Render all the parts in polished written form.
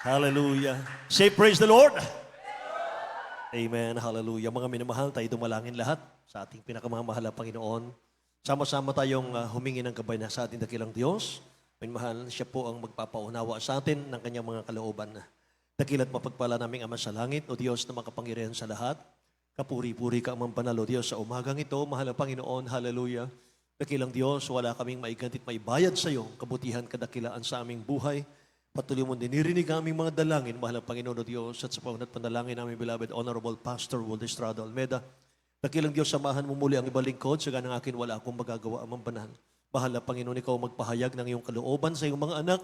Hallelujah. Say praise the Lord. Amen. Hallelujah. Mga minamahal, tayo dumalangin lahat sa ating pinakamamahal na Panginoon. Sama-sama tayong humingi ng gabay na sa ating dakilang Diyos. Minamahal, siya po ang magpapaunawa sa atin ng kanyang mga kalooban. Dakilat mapagpala naming Ama sa langit, o Diyos na makapangyarihan sa lahat. Kapuri-puri ka amang banal, o Diyos, sa umagang ito. Mahal na Panginoon, hallelujah. Dakilang Diyos, wala kaming maigantit, maibayad sa iyo. Kabutihan, kadakilaan sa aming buhay. Patuloy mo dinirinig ang aming mga dalangin, mahal na Panginoon o Diyos, at sa paunat panalangin namin, beloved, Honorable Pastor Waldo Estrada Almeda. Dakilang Diyos, samahan mo muli ang ibang lingkod, sa ganang akin wala akong magagawa amang banal. Mahal na Panginoon, ikaw magpahayag ng iyong kalooban sa iyong mga anak.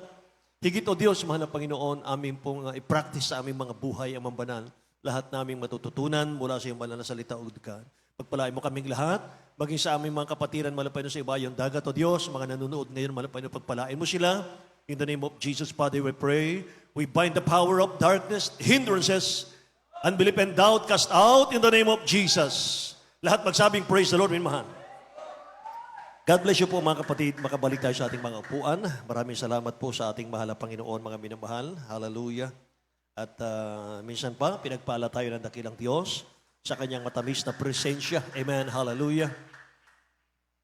Higit o Diyos, mahal na Panginoon, amin pong i-practice sa aming mga buhay amang banal. Lahat naming matututunan mula sa iyong banal na salita o dugkan. Pagpalain mo kaming lahat, maging sa aming mga kapatiran, malapay sa ibayong dagat o Diyos, mga nanonood ngayon, malapay pagpalain mo sila. In the name of Jesus, Father, we pray. We bind the power of darkness, hindrances, unbelief and doubt, cast out in the name of Jesus. Lahat magsabing, praise the Lord, minamahal. God bless you po mga kapatid. Makabalik tayo sa ating mga upuan. Maraming salamat po sa ating mahal na Panginoon, mga minamahal. Hallelujah. At minsan pa, pinagpala tayo ng dakilang Diyos sa kanyang matamis na presensya. Amen. Hallelujah.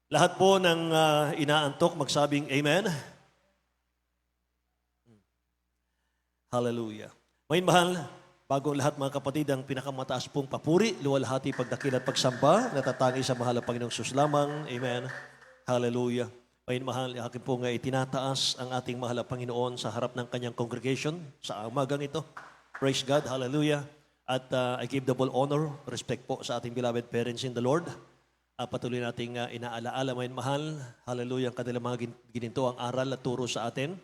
Lahat po ng inaantok, magsabing amen. Hallelujah. Ngayon mahal, bagong lahat mga kapatid, ang pinakamataas pong papuri, luwalhati, pagdakil at pagsamba, natatangi sa mahal na Panginoong Sus lamang. Amen. Hallelujah. Ngayon mahal, akin pong itinataas ang ating mahal na Panginoon sa harap ng kanyang congregation sa umagang ito. Praise God. Hallelujah. At I give double honor, respect po sa ating beloved parents in the Lord. Patuloy nating inaalaala ngayon mahal. Hallelujah. Ang kanilang mga gininto ang aral at turo sa atin.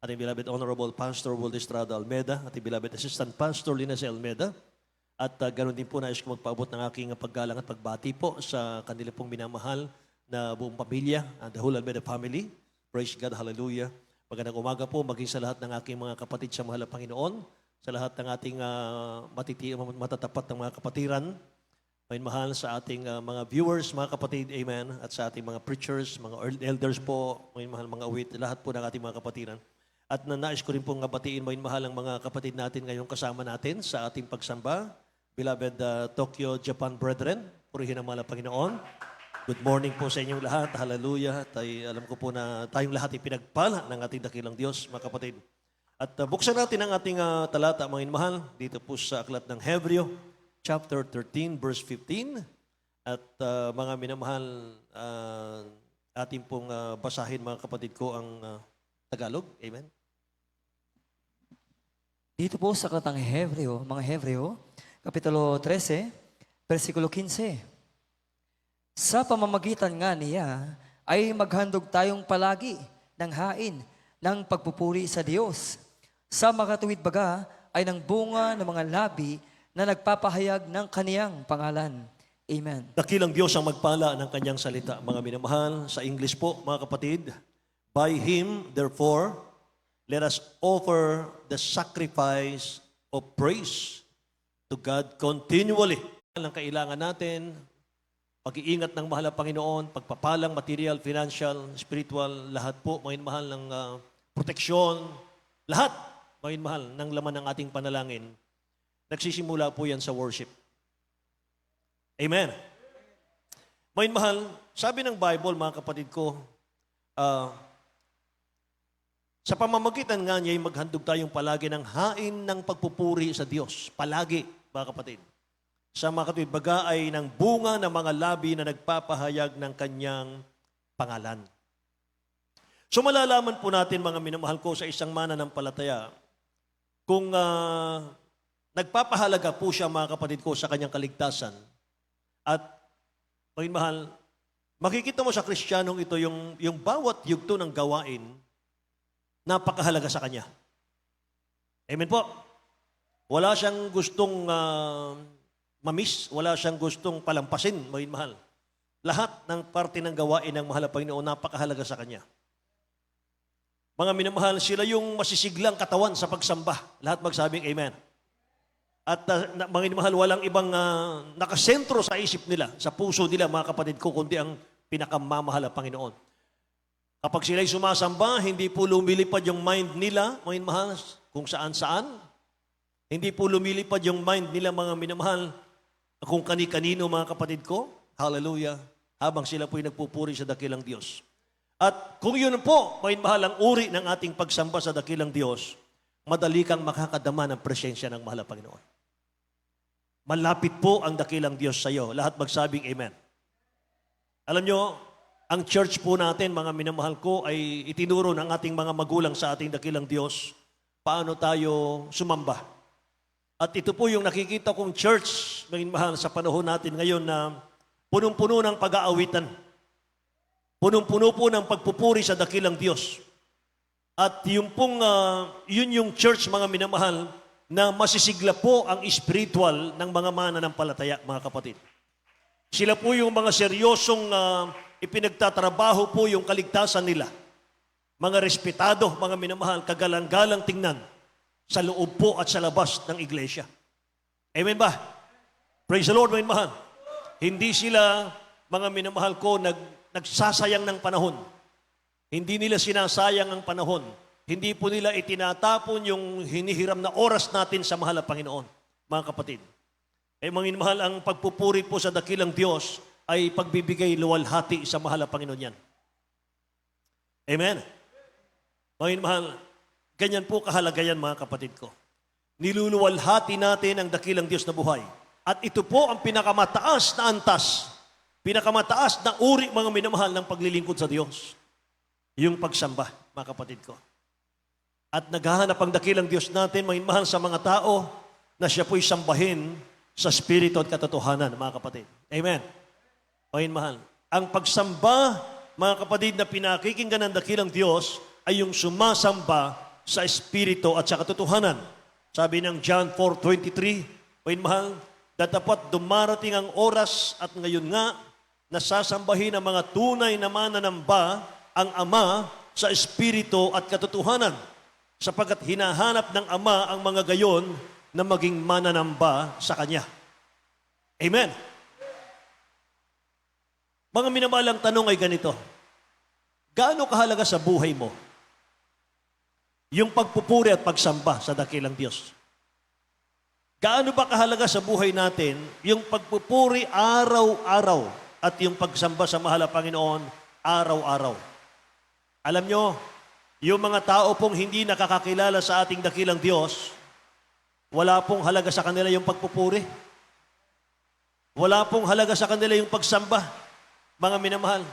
Ating beloved Honorable Pastor Waldo Estrada Almeda, ating beloved Assistant Pastor Linus Almeda, at ganoon din po nais ko magpaabot ng aking paggalang at pagbati po sa kanila pong minamahal na buong pamilya, the whole Almeda family. Praise God, hallelujah. Magandang umaga po maging sa lahat ng aking mga kapatid sa mahal na Panginoon, sa lahat ng ating matatapat ng mga kapatiran, ngayon mahal sa ating mga viewers, mga kapatid, amen, at sa ating mga preachers, mga elders po, ngayon mahal mga awit, lahat po ng ating mga kapatiran. At nais ko rin pong batiin mo mahal ang mga kapatid natin ngayong kasama natin sa ating pagsamba. Beloved Tokyo, Japan brethren, purihin ang mahal na Panginoon. Good morning po sa inyong lahat. Hallelujah. Alam ko po na tayong lahat ipinagpala ng ating dakilang Diyos, mga kapatid. At buksan natin ang ating talata, mga mahal, dito po sa aklat ng Hebreo, chapter 13, verse 15. At mga minamahal, ating pong basahin, mga kapatid ko, ang Tagalog. Amen. Dito po sa aklat ng Hebreo, mga Hebreo, Kapitulo 13, versikulo 15. Sa pamamagitan nga niya, ay maghandog tayong palagi ng hain ng pagpupuri sa Diyos. Sa makatuwid baga ay ng bunga ng mga labi na nagpapahayag ng kaniyang pangalan. Amen. Dakilang Diyos ang magpala ng kanyang salita, mga minamahal. Sa English po, mga kapatid, by Him, therefore, let us offer the sacrifice of praise to God continually. Ang kailangan natin, pag-iingat ng mahal na Panginoon, pagpapalang material, financial, spiritual, lahat po, mga mahal ng proteksyon, lahat, mga mahal ng laman ng ating panalangin, nagsisimula po yan sa worship. Amen. Mga mahal, sabi ng Bible, mga kapatid ko, sa pamamagitan nga niya, maghandog tayong palagi ng hain ng pagpupuri sa Diyos. Palagi, mga kapatid. Sa mga kapatid, baga ay ng bunga ng mga labi na nagpapahayag ng kanyang pangalan. So malalaman po natin, mga minamahal ko, sa isang mananampalataya, kung nagpapahalaga po siya, mga kapatid ko, sa kanyang kaligtasan. At, mga mahal, makikita mo sa Kristiyanong ito, yung bawat yugto ng gawain, napakahalaga sa kanya. Amen po. Wala siyang gustong mamiss, wala siyang gustong palampasin, mga mahal. Lahat ng parte ng gawain ng mahal na Panginoon, napakahalaga sa kanya. Mga minamahal, sila yung masisiglang katawan sa pagsamba. Lahat magsabing amen. At mga minamahal, walang ibang nakasentro sa isip nila, sa puso nila, mga kapatid ko, kundi ang pinakamamahal na Panginoon. Kapag sila'y sumasamba, hindi po lumilipad yung mind nila, mga mahal, kung saan-saan. Hindi po lumilipad yung mind nila, mga minamahal, kung kani-kanino, mga kapatid ko. Hallelujah. Habang sila po'y nagpupuri sa dakilang Diyos. At kung yun po, mga minamahal, ang uri ng ating pagsamba sa dakilang Diyos, madali kang makakadama ng presensya ng mahal na Panginoon. Malapit po ang dakilang Diyos sa iyo. Lahat magsabing amen. Alam nyo, ang church po natin, mga minamahal ko, ay itinuro ng ating mga magulang sa ating dakilang Diyos paano tayo sumamba. At ito po yung nakikita kong church, mga minamahal, sa panahon natin ngayon na punong-puno ng pag-aawitan. Punong-puno po ng pagpupuri sa dakilang Diyos. At yung yun yung church, mga minamahal, na masisigla po ang spiritual ng mga mananampalataya, mga kapatid. Sila po yung mga seryosong ipinagtatrabaho po yung kaligtasan nila. Mga respetado, mga minamahal, kagalang-galang tingnan sa loob po at sa labas ng iglesia. Amen ba? Praise the Lord, mga minamahal. Hindi sila, mga minamahal ko, nagsasayang ng panahon. Hindi nila sinasayang ang panahon. Hindi po nila itinatapon yung hinihiram na oras natin sa mahal na Panginoon, mga kapatid. Mga mahal, ang pagpupuri po sa dakilang Diyos ay pagbibigay luwalhati sa mahal na Panginoon yan. Amen. Mga mahal, ganyan po kahalaga yan, mga kapatid ko. Niluluwalhati natin ang dakilang Diyos na buhay. At ito po ang pinakamataas na antas, pinakamataas na uri, mga minamahal, ng paglilingkod sa Diyos. Yung pagsamba, mga kapatid ko. At naghahanap ang dakilang Diyos natin, mahal sa mga tao, na siya po'y sambahin sa Espiritu at katotohanan, mga kapatid. Amen. Mahal. Ang pagsamba, mga kapatid, na pinakikinggan ng dakilang Diyos, ay yung sumasamba sa Espiritu at sa katotohanan. Sabi ng John 4:23, mahal, dapat dumarating ang oras at ngayon nga, nasasambahin ang mga tunay na mananamba ang Ama sa Espiritu at katotohanan, sapagkat hinahanap ng Ama ang mga gayon na maging mananamba sa Kanya. Amen. Mga minamalang tanong ay ganito, gaano kahalaga sa buhay mo yung pagpupuri at pagsamba sa dakilang Diyos? Gaano ba kahalaga sa buhay natin yung pagpupuri araw-araw at yung pagsamba sa mahal na Panginoon araw-araw? Alam nyo, yung mga tao pong hindi nakakakilala sa ating dakilang Diyos, wala pong halaga sa kanila yung pagpupuri. Wala pong halaga sa kanila yung pagsamba, mga minamahal.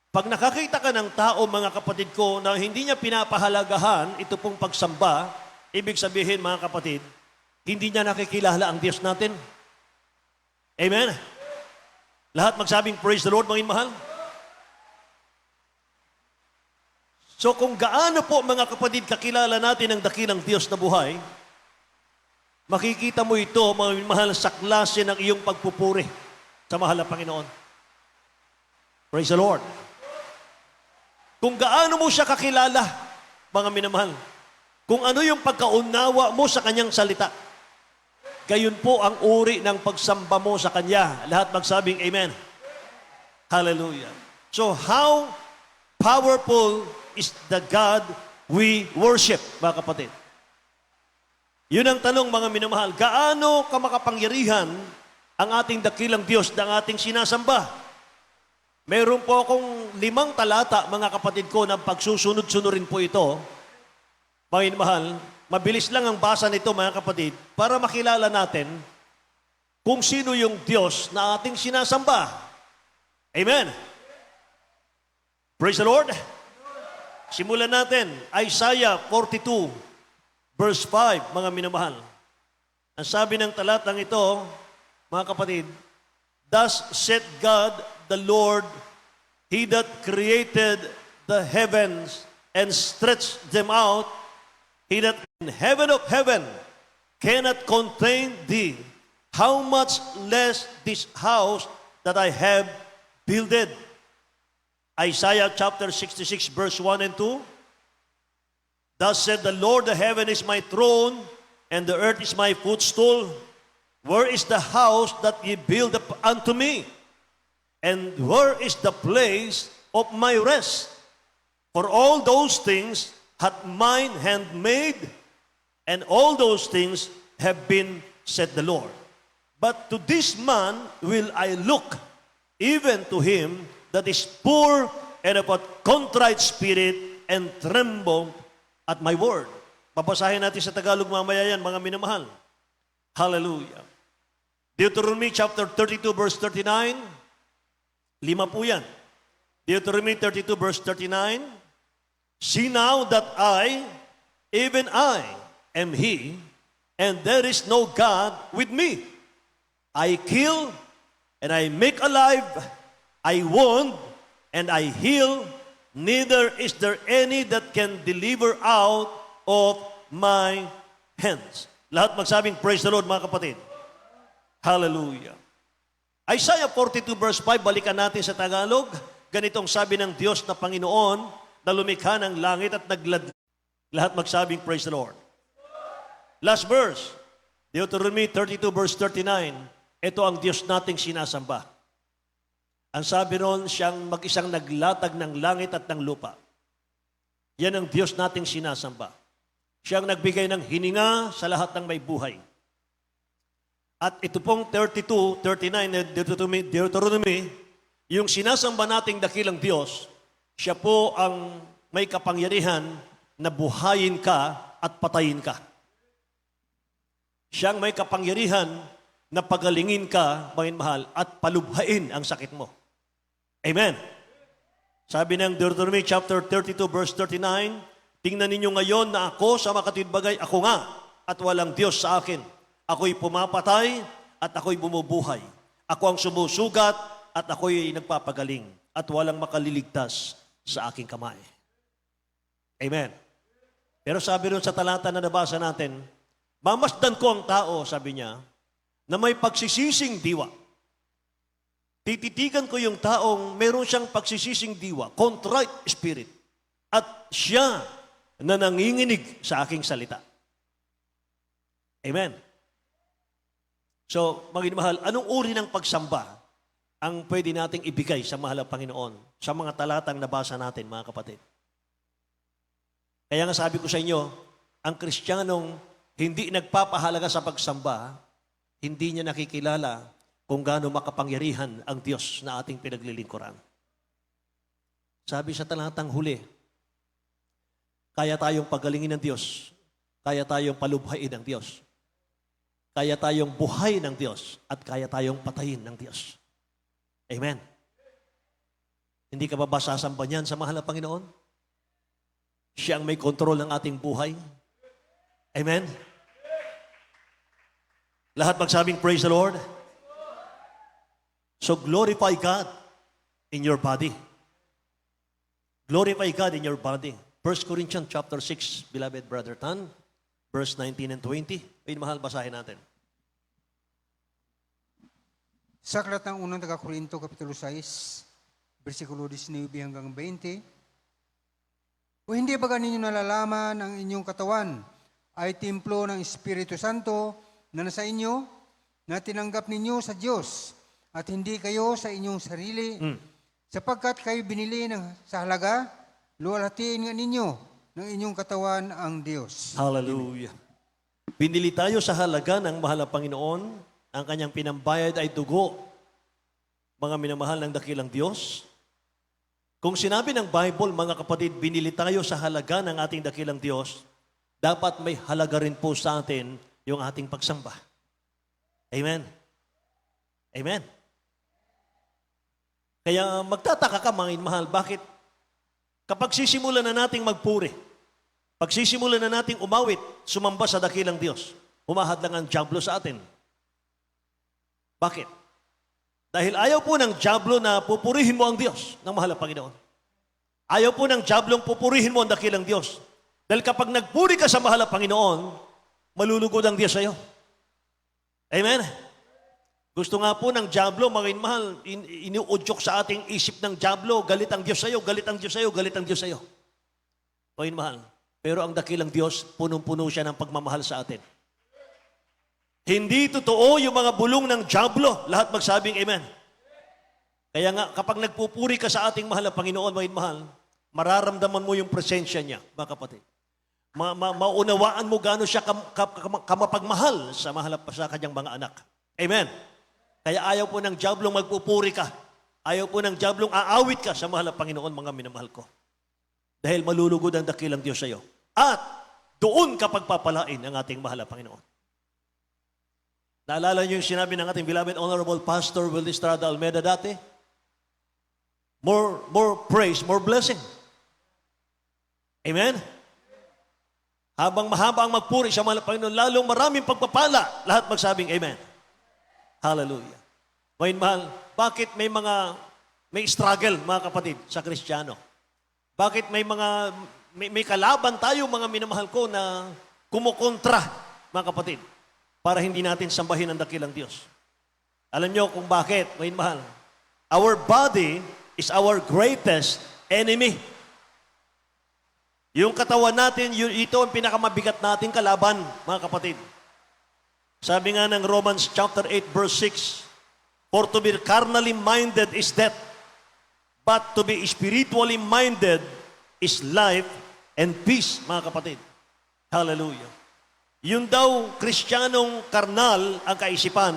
Pag nakakita ka ng tao, mga kapatid ko, na hindi niya pinapahalagahan ito pong pagsamba, ibig sabihin, mga kapatid, hindi niya nakikilala ang Diyos natin. Amen? Lahat magsabing, praise the Lord, mga minamahal. So kung gaano po, mga kapatid, kakilala natin ang dakilang Diyos na buhay, makikita mo ito, mga mahal, sa klase ng iyong pagpupuri sa mahal na Panginoon. Praise the Lord. Kung gaano mo siya kakilala, mga minamahal, kung ano yung pagkaunawa mo sa kanyang salita, gayon po ang uri ng pagsamba mo sa Kanya. Lahat magsabing amen. Hallelujah. So how powerful is the God we worship, mga kapatid? Yun ang tanong, mga minamahal. Gaano ka makapangyarihan ang ating dakilang Diyos na ating sinasamba? Meron po akong 5 talata, mga kapatid ko, na pagsusunod-sunurin po ito. Mga minamahal, mabilis lang ang basa nito, mga kapatid, para makilala natin kung sino yung Diyos na ating sinasamba. Amen. Praise the Lord. Simulan natin, Isaiah 42, verse 5, mga minamahal. Ang sabi ng talatang ito, mga kapatid, thus said God the Lord, He that created the heavens and stretched them out, He that in heaven of heaven cannot contain thee, how much less this house that I have builded. Isaiah chapter 66, verse 1 and 2. Thus said the Lord, the heaven is my throne, and the earth is my footstool. Where is the house that ye build up unto me? And where is the place of my rest? For all those things hath mine hand made, and all those things have been, said the Lord. But to this man will I look, even to him that is poor and of a contrite spirit, and tremble at my word. Papasahin natin sa Tagalog mamaya yan, mga minamahal. Hallelujah. Deuteronomy chapter 32 verse 39. 5 po yan. Deuteronomy 32 verse 39. See now that I, even I, am he, and there is no God with me. I kill, and I make alive, I wound, and I heal, neither is there any that can deliver out of my hands. Lahat magsabing, praise the Lord, mga kapatid. Hallelujah. Isaiah 42 verse 5, balikan natin sa Tagalog. Ganitong sabi ng Diyos na Panginoon na lumikha ng langit at naglad. Lahat magsabing, praise the Lord. Last verse, Deuteronomy 32 verse 39. Ito ang Diyos nating sinasamba. Ang sabi ron, siyang mag-isang naglatag ng langit at ng lupa. Yan ang Diyos nating sinasamba. Siyang nagbigay ng hininga sa lahat ng may buhay. At ito pong 32, 39 na Deuteronomy, yung sinasamba nating dakilang Diyos, siya po ang may kapangyarihan na buhayin ka at patayin ka. Siyang may kapangyarihan na pagalingin ka, mga mahal, at palubhain ang sakit mo. Amen. Sabi ng Deuteronomy chapter 32 verse 39, tingnan ninyo ngayon na ako sa makatwid-bagay, ako nga, at walang Diyos sa akin. Ako'y pumapatay at ako'y bumubuhay. Ako ang sumusugat at ako'y nagpapagaling at walang makaliligtas sa aking kamay. Amen. Pero sabi rin sa talata na nabasa natin, mamasdan ko ang tao, sabi niya, na may pagsisising diwa. Tititigan ko yung taong meron siyang pagsisising diwa, contrite spirit, at siya na nanginginig sa aking salita. Amen. So, mga mahal, anong uri ng pagsamba ang pwede nating ibigay sa mahal ng Panginoon sa mga talatang nabasa natin, mga kapatid? Kaya nga sabi ko sa inyo, ang Kristiyanong hindi nagpapahalaga sa pagsamba, hindi niya nakikilala kung gaano makapangyarihan ang Diyos na ating pinaglilingkuran. Sabi sa talatang huli, kaya tayong pagalingin ng Diyos, kaya tayong palubhain ng Diyos, kaya tayong buhay ng Diyos, at kaya tayong patayin ng Diyos. Amen. Hindi ka ba sasamba niyan sa mahal na Panginoon? Siya ang may kontrol ng ating buhay. Amen. Lahat magsabing, praise the Lord. So glorify God in your body. Glorify God in your body. 1 Corinthians chapter 6, beloved brother Tan, verse 19 and 20. Ay, mahal, basahin natin. Sa aklat ng unang taga-Korinto, Kapitulo 6, versikulo 19 hanggang 20, o hindi ba ninyo nalalaman ang inyong katawan ay templo ng Espiritu Santo na nasa inyo, na tinanggap ninyo sa Diyos, at hindi kayo sa inyong sarili, sapagkat kayo binili sa halaga, luwalhatiin nga ninyo ng inyong katawan ang Diyos. Hallelujah. Binili tayo sa halaga ng mahal na Panginoon. Ang kanyang pinambayad ay dugo. Mga minamahal ng dakilang Diyos. Kung sinabi ng Bible, mga kapatid, binili tayo sa halaga ng ating dakilang Diyos, dapat may halaga rin po sa atin yung ating pagsamba. Amen. Amen. Kaya magtataka ka, mga inmahal, bakit kapag sisimulan na nating magpuri, pag sisimulan na nating umawit, sumamba sa dakilang Diyos, humahad lang ang diablo sa atin. Bakit? Dahil ayaw po ng diablo na pupurihin mo ang Diyos ng mahal na Panginoon. Ayaw po ng diablong pupurihin mo ang dakilang Diyos. Dahil kapag nagpuri ka sa mahal na Panginoon, malulugod ang Diyos sa iyo. Amen? Gusto nga po ng diablo, mga inmahal, iniudyok sa ating isip ng diablo, galit ang Diyos sa iyo, galit ang Diyos sa iyo, galit ang Diyos sa iyo. Mga inmahal. Pero ang dakilang Diyos, punong-puno siya ng pagmamahal sa atin. Hindi totoo yung mga bulong ng diablo. Lahat magsabing amen. Kaya nga, kapag nagpupuri ka sa ating mahal na Panginoon, mga mahal, Mararamdaman mo yung presensya niya, mga kapatid. Maunawaan mo gaano siya kamapagmahal sa kanyang mga anak. Amen. Kaya ayaw po ng diablong magpupuri ka. Ayaw po ng diablong aawit ka sa mahal na Panginoon, mga minamahal ko. Dahil malulugod ang dakilang Diyos sa iyo. At doon kapag papalain ang ating mahal na Panginoon. Naalala niyo yung sinabi ng ating beloved Honorable Pastor Will Estrada Almeida dati? More praise, more blessing. Amen? Habang mahaba ang magpuri sa mahal na Panginoon, lalong maraming pagpapala. Lahat magsabing Amen. Hallelujah. Ngayon, mahal, bakit may struggle, mga kapatid, sa Kristiyano? Bakit may kalaban tayo, mga minamahal ko, na kumukontra, mga kapatid, para hindi natin sambahin ang dakilang Diyos? Alam niyo kung bakit, ngayon, mahal? Our body is our greatest enemy. Yung katawan natin, ito ang pinakamabigat nating kalaban, mga kapatid. Sabi nga ng Romans chapter 8 verse 6, "For to be carnally minded is death, but to be spiritually minded is life and peace," mga kapatid. Hallelujah. Yung daw Kristiyanong karnal ang kaisipan,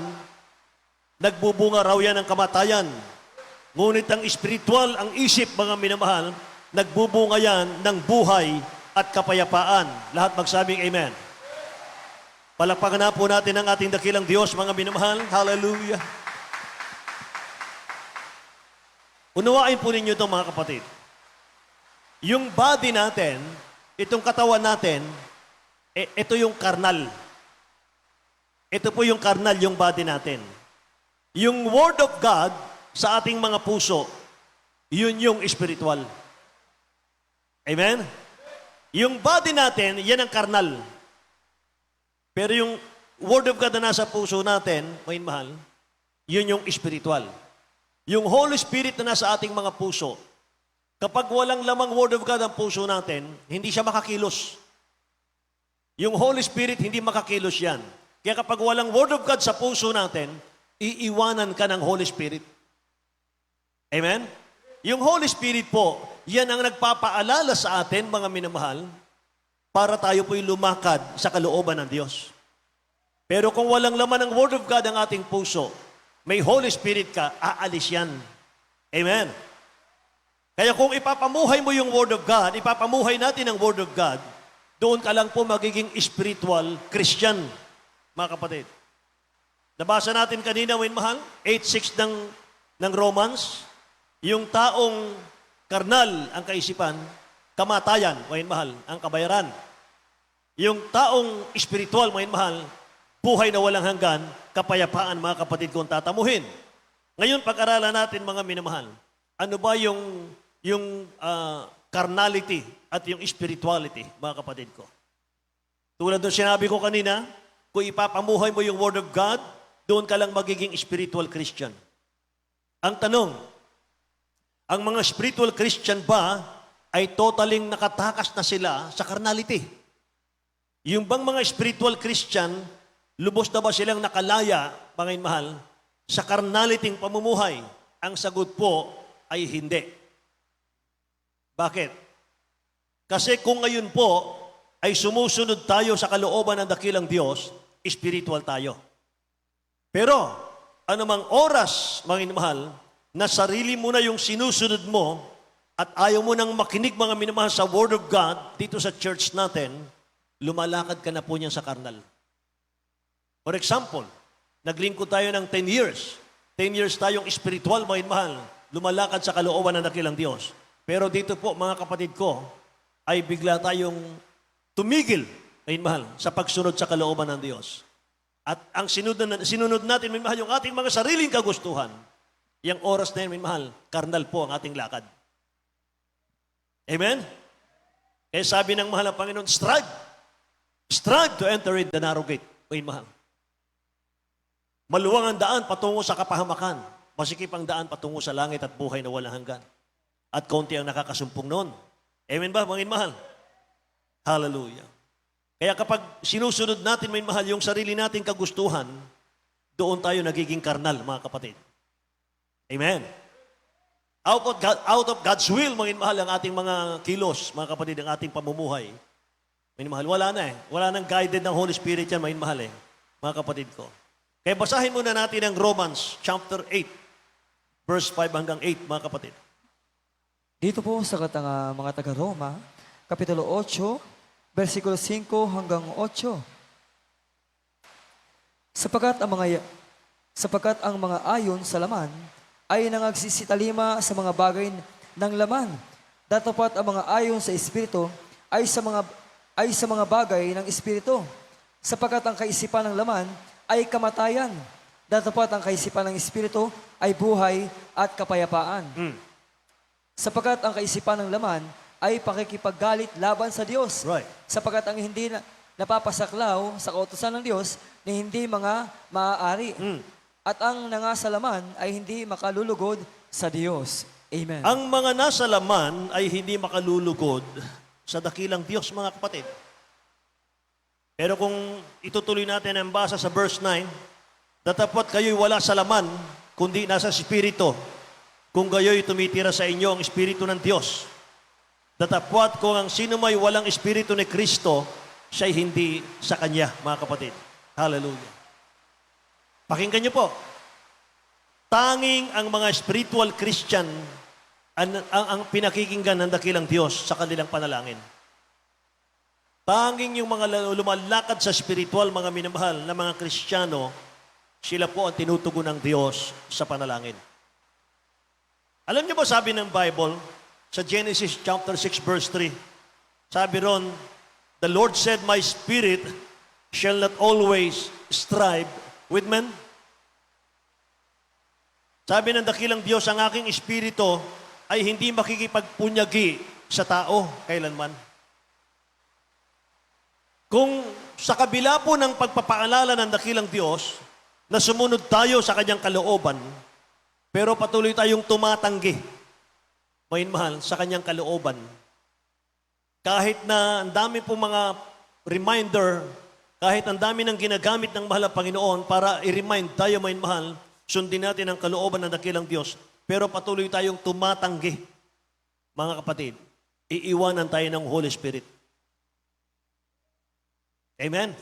nagbubunga raw yan ng kamatayan. Ngunit ang spiritual, ang isip, mga minamahal, nagbubunga yan ng buhay at kapayapaan. Lahat magsabing Amen. Palakpakan na po natin ang ating dakilang Diyos, mga minamahal. Hallelujah. Unawain po ninyo ito, mga kapatid. Yung body natin, itong katawan natin, ito yung karnal. Ito po yung karnal, yung body natin. Yung Word of God sa ating mga puso, yun yung spiritual. Amen? Yung body natin, yan ang karnal. Pero yung Word of God na nasa puso natin, may mahal, yun yung spiritual. Yung Holy Spirit na nasa ating mga puso, kapag walang lamang Word of God ang puso natin, hindi siya makakilos. Yung Holy Spirit, hindi makakilos yan. Kaya kapag walang Word of God sa puso natin, iiwanan ka ng Holy Spirit. Amen? Yung Holy Spirit po, yan ang nagpapaalala sa atin, mga minamahal, para tayo po'y lumakad sa kalooban ng Diyos. Pero kung walang laman ng Word of God ang ating puso, may Holy Spirit ka, aalis yan. Amen? Kaya kung ipapamuhay mo yung Word of God, ipapamuhay natin ang Word of God, doon ka lang po magiging spiritual Christian, mga kapatid. Nabasa natin kanina, may mahal, 8:6 ng Romans, yung taong karnal ang kaisipan, kamatayan, may mahal, ang kabayaran. Yung taong spiritual, may mahal, buhay na walang hanggan, kapayapaan, mga kapatid, kung tatamuhin. Ngayon, pag-aralan natin, mga minamahal, ano ba yung carnality at yung spirituality, mga kapatid ko? Tulad ng sinabi ko kanina, kung ipapamuhay mo yung Word of God, doon ka lang magiging spiritual Christian. Ang tanong, ang mga spiritual Christian ba ay totaling nakatakas na sila sa carnality? Yung bang mga spiritual Christian, lubos na ba silang nakalaya, mga mahal, sa carnality pamumuhay? Ang sagot po ay hindi. Bakit? Kasi kung ngayon po ay sumusunod tayo sa kalooban ng dakilang Diyos, spiritual tayo. Pero, anumang oras, mga minamahal, na sarili mo na yung sinusunod mo at ayaw mo nang makinig, mga minamahal, sa Word of God dito sa church natin, lumalakad ka na po niyan sa karnal. For example, naglingkod tayo ng 10 years. 10 years tayong spiritual, mga minamahal, lumalakad sa kalooban ng dakilang Diyos. Pero dito po, mga kapatid ko, ay bigla tayong tumigil, mga minamahal, sa pagsunod sa kalooban ng Diyos. At ang sinunod natin, mga minamahal, yung ating mga sariling kagustuhan. Yang oras na yun, may mahal, karnal po ang ating lakad. Amen? Kaya sabi ng mahal na Panginoon, strive to enter in the narrow gate. May mahal. Maluwang ang daan patungo sa kapahamakan. Masikip ang daan patungo sa langit at buhay na walang hanggan. At kaunti ang nakakasumpong noon. Amen ba, mga mahal? Hallelujah. Kaya kapag sinusunod natin, may mahal, yung sarili nating kagustuhan, doon tayo nagiging karnal, mga kapatid. Amen. Out of God's will, mga mahal, ang ating mga kilos, mga kapatid, ang ating pamumuhay. Mga mahal, wala na eh. Wala nang guided ng Holy Spirit yan, mga mahal eh. Mga kapatid ko. Kaya basahin muna natin ang Romans chapter 8, verse 5 hanggang 8, mga kapatid. Dito po sa mga taga-Roma, Kapitulo 8, versikulo 5 hanggang 8. Sapagkat ang mga ayon sa laman ay nangagsisitalima sa mga bagay ng laman. Datapat ang mga ayon sa Espiritu ay sa mga bagay ng Espiritu. Sapagkat ang kaisipan ng laman ay kamatayan. Datapat ang kaisipan ng Espiritu ay buhay at kapayapaan. Sapagkat ang kaisipan ng laman ay pakikipaggalit laban sa Diyos. Right. Sapagkat ang hindi napapasaklaw sa kautusan ng Diyos ni hindi mga maaari. At ang nangasalaman ay hindi makalulugod sa Diyos. Amen. Ang mga nasa laman ay hindi makalulugod sa dakilang Diyos, mga kapatid. Pero kung itutuloy natin ang basa sa verse 9, datapot kayo'y wala sa laman, kundi nasa Espiritu. Kung gayo'y tumitira sa inyo ang Espiritu ng Diyos. Datapot kung ang sino may walang Espiritu ni Kristo, siya'y hindi sa Kanya, mga kapatid. Hallelujah. Pakinggan niyo po. Tanging ang mga spiritual Christian ang pinakikinggan ng dakilang Diyos sa kanilang panalangin. Tanging yung mga lumalakad sa spiritual, mga minamahal na mga Kristiyano, sila po ang tinutugon ng Diyos sa panalangin. Alam niyo ba sabi ng Bible, sa Genesis chapter 6 verse 3, sabi ron, the Lord said, my spirit shall not always strive with men. Sabi ng dakilang Diyos, ang aking espiritu ay hindi makikipagpunyagi sa tao kailanman. Kung sa kabila po ng pagpapaalala ng dakilang Diyos na sumunod tayo sa kanyang kalooban, pero patuloy tayong tumatanggi, mahal, sa kanyang kalooban. Kahit na ang dami po mga reminder, kahit ang dami ng ginagamit ng mahal na Panginoon para i-remind tayo, mahal, sundin natin ang kalooban ng dakilang Diyos, pero patuloy tayong tumatanggi, mga kapatid, iiwanan tayo ng Holy Spirit. Amen?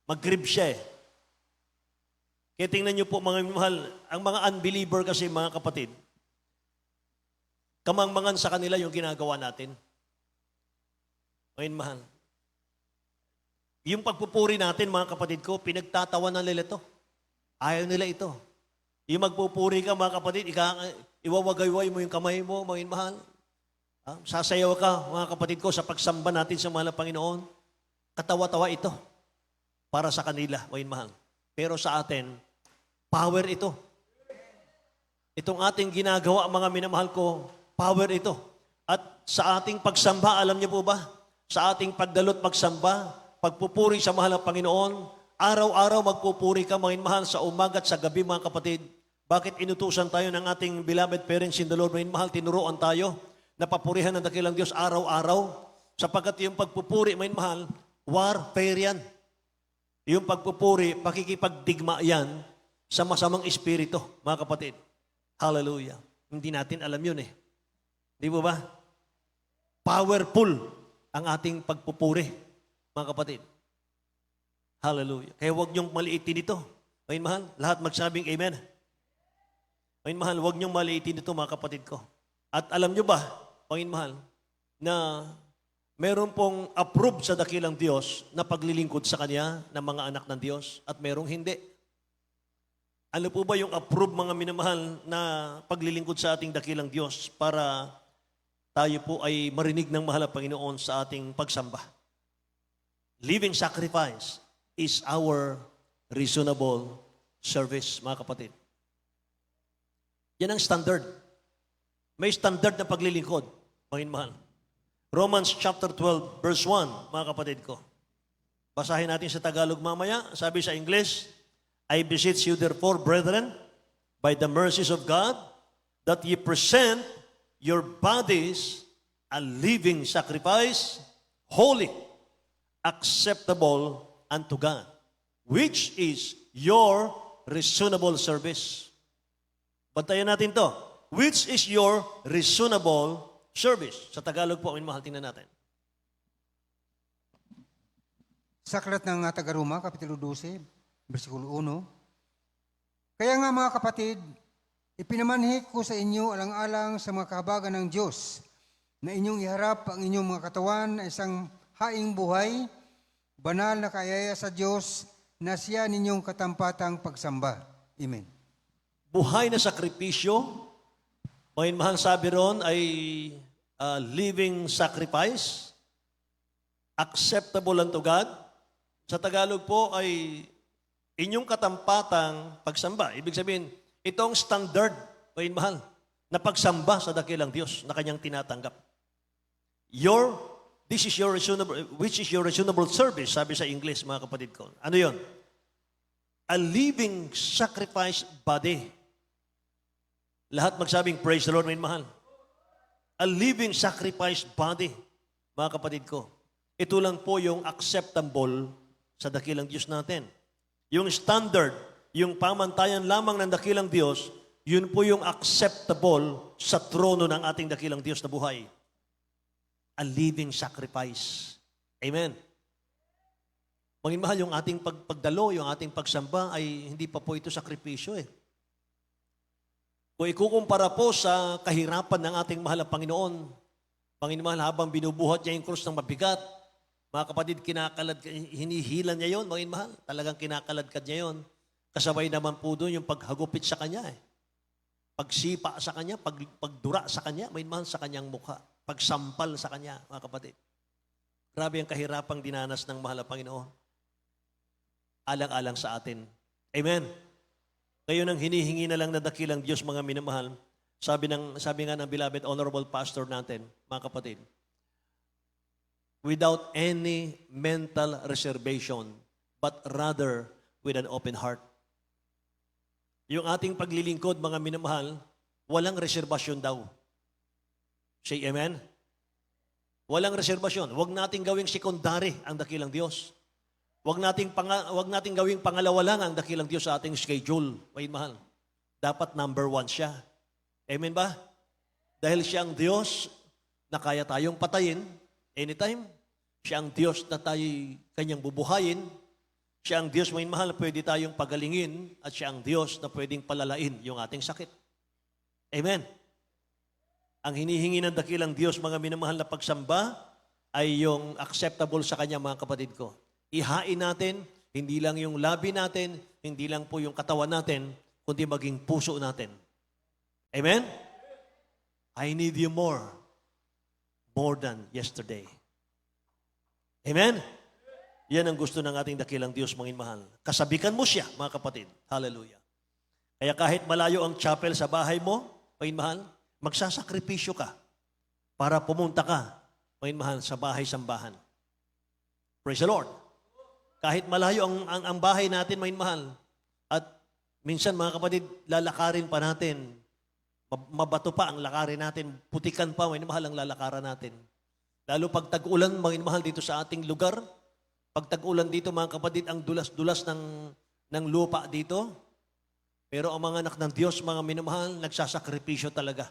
Mag-grib siya eh. Kaya tingnan niyo po mga mahal, ang mga unbeliever kasi mga kapatid, kamangmangan sa kanila yung ginagawa natin. Ngayon mahal. Yung pagpupuri natin mga kapatid ko, pinagtatawanan nila ito. Ayaw nila ito. Yung magpupuri ka mga kapatid, iwawagayway mo yung kamay mo, mga mahal. Sasayaw ka mga kapatid ko sa pagsamba natin sa mahal na Panginoon. Katawa-tawa ito para sa kanila, mga mahal. Pero sa atin, power ito. Itong ating ginagawa, mga minamahal ko, power ito. At sa ating pagsamba, alam niyo po ba? Sa ating pagdalot pagsamba, pagpupuri sa mahal ng Panginoon, araw-araw magpupuri ka, mga mahal, sa umaga at sa gabi, mga kapatid. Bakit inutusan tayo ng ating beloved parents in the Lord, mga mahal, tinuruan tayo na papurihan ng dakilang Diyos araw-araw? Sapagkat yung pagpupuri, mga mahal, warfare yan. Yung pagpupuri, pakikipagdigma yan sa masamang espiritu, mga kapatid. Hallelujah. Hindi natin alam yun eh. Di ba ba? Powerful ang ating pagpupuri, mga kapatid. Hallelujah. Kaya huwag niyong maliitin ito. Ngayon mahal, lahat magsabing amen. Ngayon mahal, huwag niyong maliitin ito, mga kapatid ko. At alam niyo ba, ngayon mahal, na meron pong approved sa dakilang Diyos na paglilingkod sa Kanya ng mga anak ng Diyos at merong hindi. Ano po ba yung approved, mga minamahal, na paglilingkod sa ating dakilang Diyos para tayo po ay marinig ng mahal na Panginoon sa ating pagsamba? Living sacrifice is our reasonable service, mga kapatid. Yan ang standard. May standard na paglilingkod, mga mahal. Romans chapter 12, verse 1, mga kapatid ko. Basahin natin sa Tagalog mamaya. Sabi sa English, I beseech you therefore, brethren, by the mercies of God, that ye present your bodies a living sacrifice, holy, acceptable unto God, which is your reasonable service. Bantayan natin to. which is your reasonable service. Sa Tagalog po, mahal, tingnan natin. Sa aklat ng Taga-Roma, Kapitulo 12, versikulo 1. Kaya nga mga kapatid, ipinamanhik ko sa inyo alang-alang sa mga kahabagan ng Diyos na inyong iharap ang inyong mga katawan na isang haing buhay, banal na kayaya sa Diyos na siya ninyong katampatang pagsamba. Amen. Buhay na sakripisyo, mahal, sabi ron ay living sacrifice, acceptable unto God. Sa Tagalog po ay inyong katampatang pagsamba. Ibig sabihin, itong standard, mahal, na pagsamba sa dakilang Diyos na kanyang tinatanggap. Which is your reasonable service, sabi sa English, mga kapatid ko. Ano yon? A living sacrifice body. Lahat magsabing, praise the Lord, mahal. A living sacrifice body, mga kapatid ko. Ito lang po yung acceptable sa dakilang Diyos natin. Yung standard, yung pamantayan lamang ng dakilang Diyos, yun po yung acceptable sa trono ng ating dakilang Diyos na buhay. A living sacrifice. Amen. Mahal, yung ating pagdalo, yung ating pagsamba ay hindi pa po ito sakripisyo eh. Kung ikukumpara po sa kahirapan ng ating mahal na Panginoon, Panginoon, habang binubuhat niya yung krus ng mabigat, mga kapatid, hinihilan niya yun, mahal, talagang kinakaladkad niya yun. Kasabay naman po doon yung paghagupit sa kanya eh. Pagsipa sa kanya, pagdura sa kanya, mahal, sa kanyang mukha. Pagsampal sa kanya, mga kapatid. Grabe ang kahirapang dinanas ng mahal na Panginoon. Alang-alang sa atin. Amen. Kayo nang hinihingi na lang na dakilang Diyos, mga minamahal. Sabi nga ng beloved honorable pastor natin, mga kapatid, without any mental reservation, but rather with an open heart. Yung ating paglilingkod, mga minamahal, walang reservasyon daw. Say amen? Walang reservasyon. Huwag nating gawing sekundary ang dakilang Diyos. Huwag nating gawing pangalawa lang ang dakilang Diyos sa ating schedule. Mahal. Dapat number 1 siya. Amen ba? Dahil siya ang Diyos na kaya tayong patayin anytime. Siya ang Diyos na tayo kanyang bubuhayin. Siya ang Diyos, mahal, na pwede tayong pagalingin at siya ang Diyos na pwedeng palalain yung ating sakit. Amen. Ang hinihingi ng dakilang Diyos, mga minamahal na pagsamba, ay yung acceptable sa Kanya, mga kapatid ko. Ihain natin, hindi lang yung labi natin, hindi lang po yung katawan natin, kundi maging puso natin. Amen? I need you more than yesterday. Amen? Yan ang gusto ng ating dakilang Diyos, mga mahal. Kasabikan mo siya, mga kapatid. Hallelujah. Kaya kahit malayo ang chapel sa bahay mo, mga mahal, magsasakripisyo ka para pumunta ka, mga mahal, sa bahay-sambahan. Praise the Lord. Kahit malayo ang bahay natin, mga mahal, at minsan, mga kapatid, lalakarin pa natin, mabato pa ang lakarin natin, putikan pa, mga mahal, ang lalakaran natin. Lalo pag tag-ulan, mga mahal, dito sa ating lugar, pag tag-ulan dito, mga kapatid, ang dulas-dulas ng lupa dito. Pero ang mga anak ng Diyos, mga minamahal, nagsasakripisyo talaga.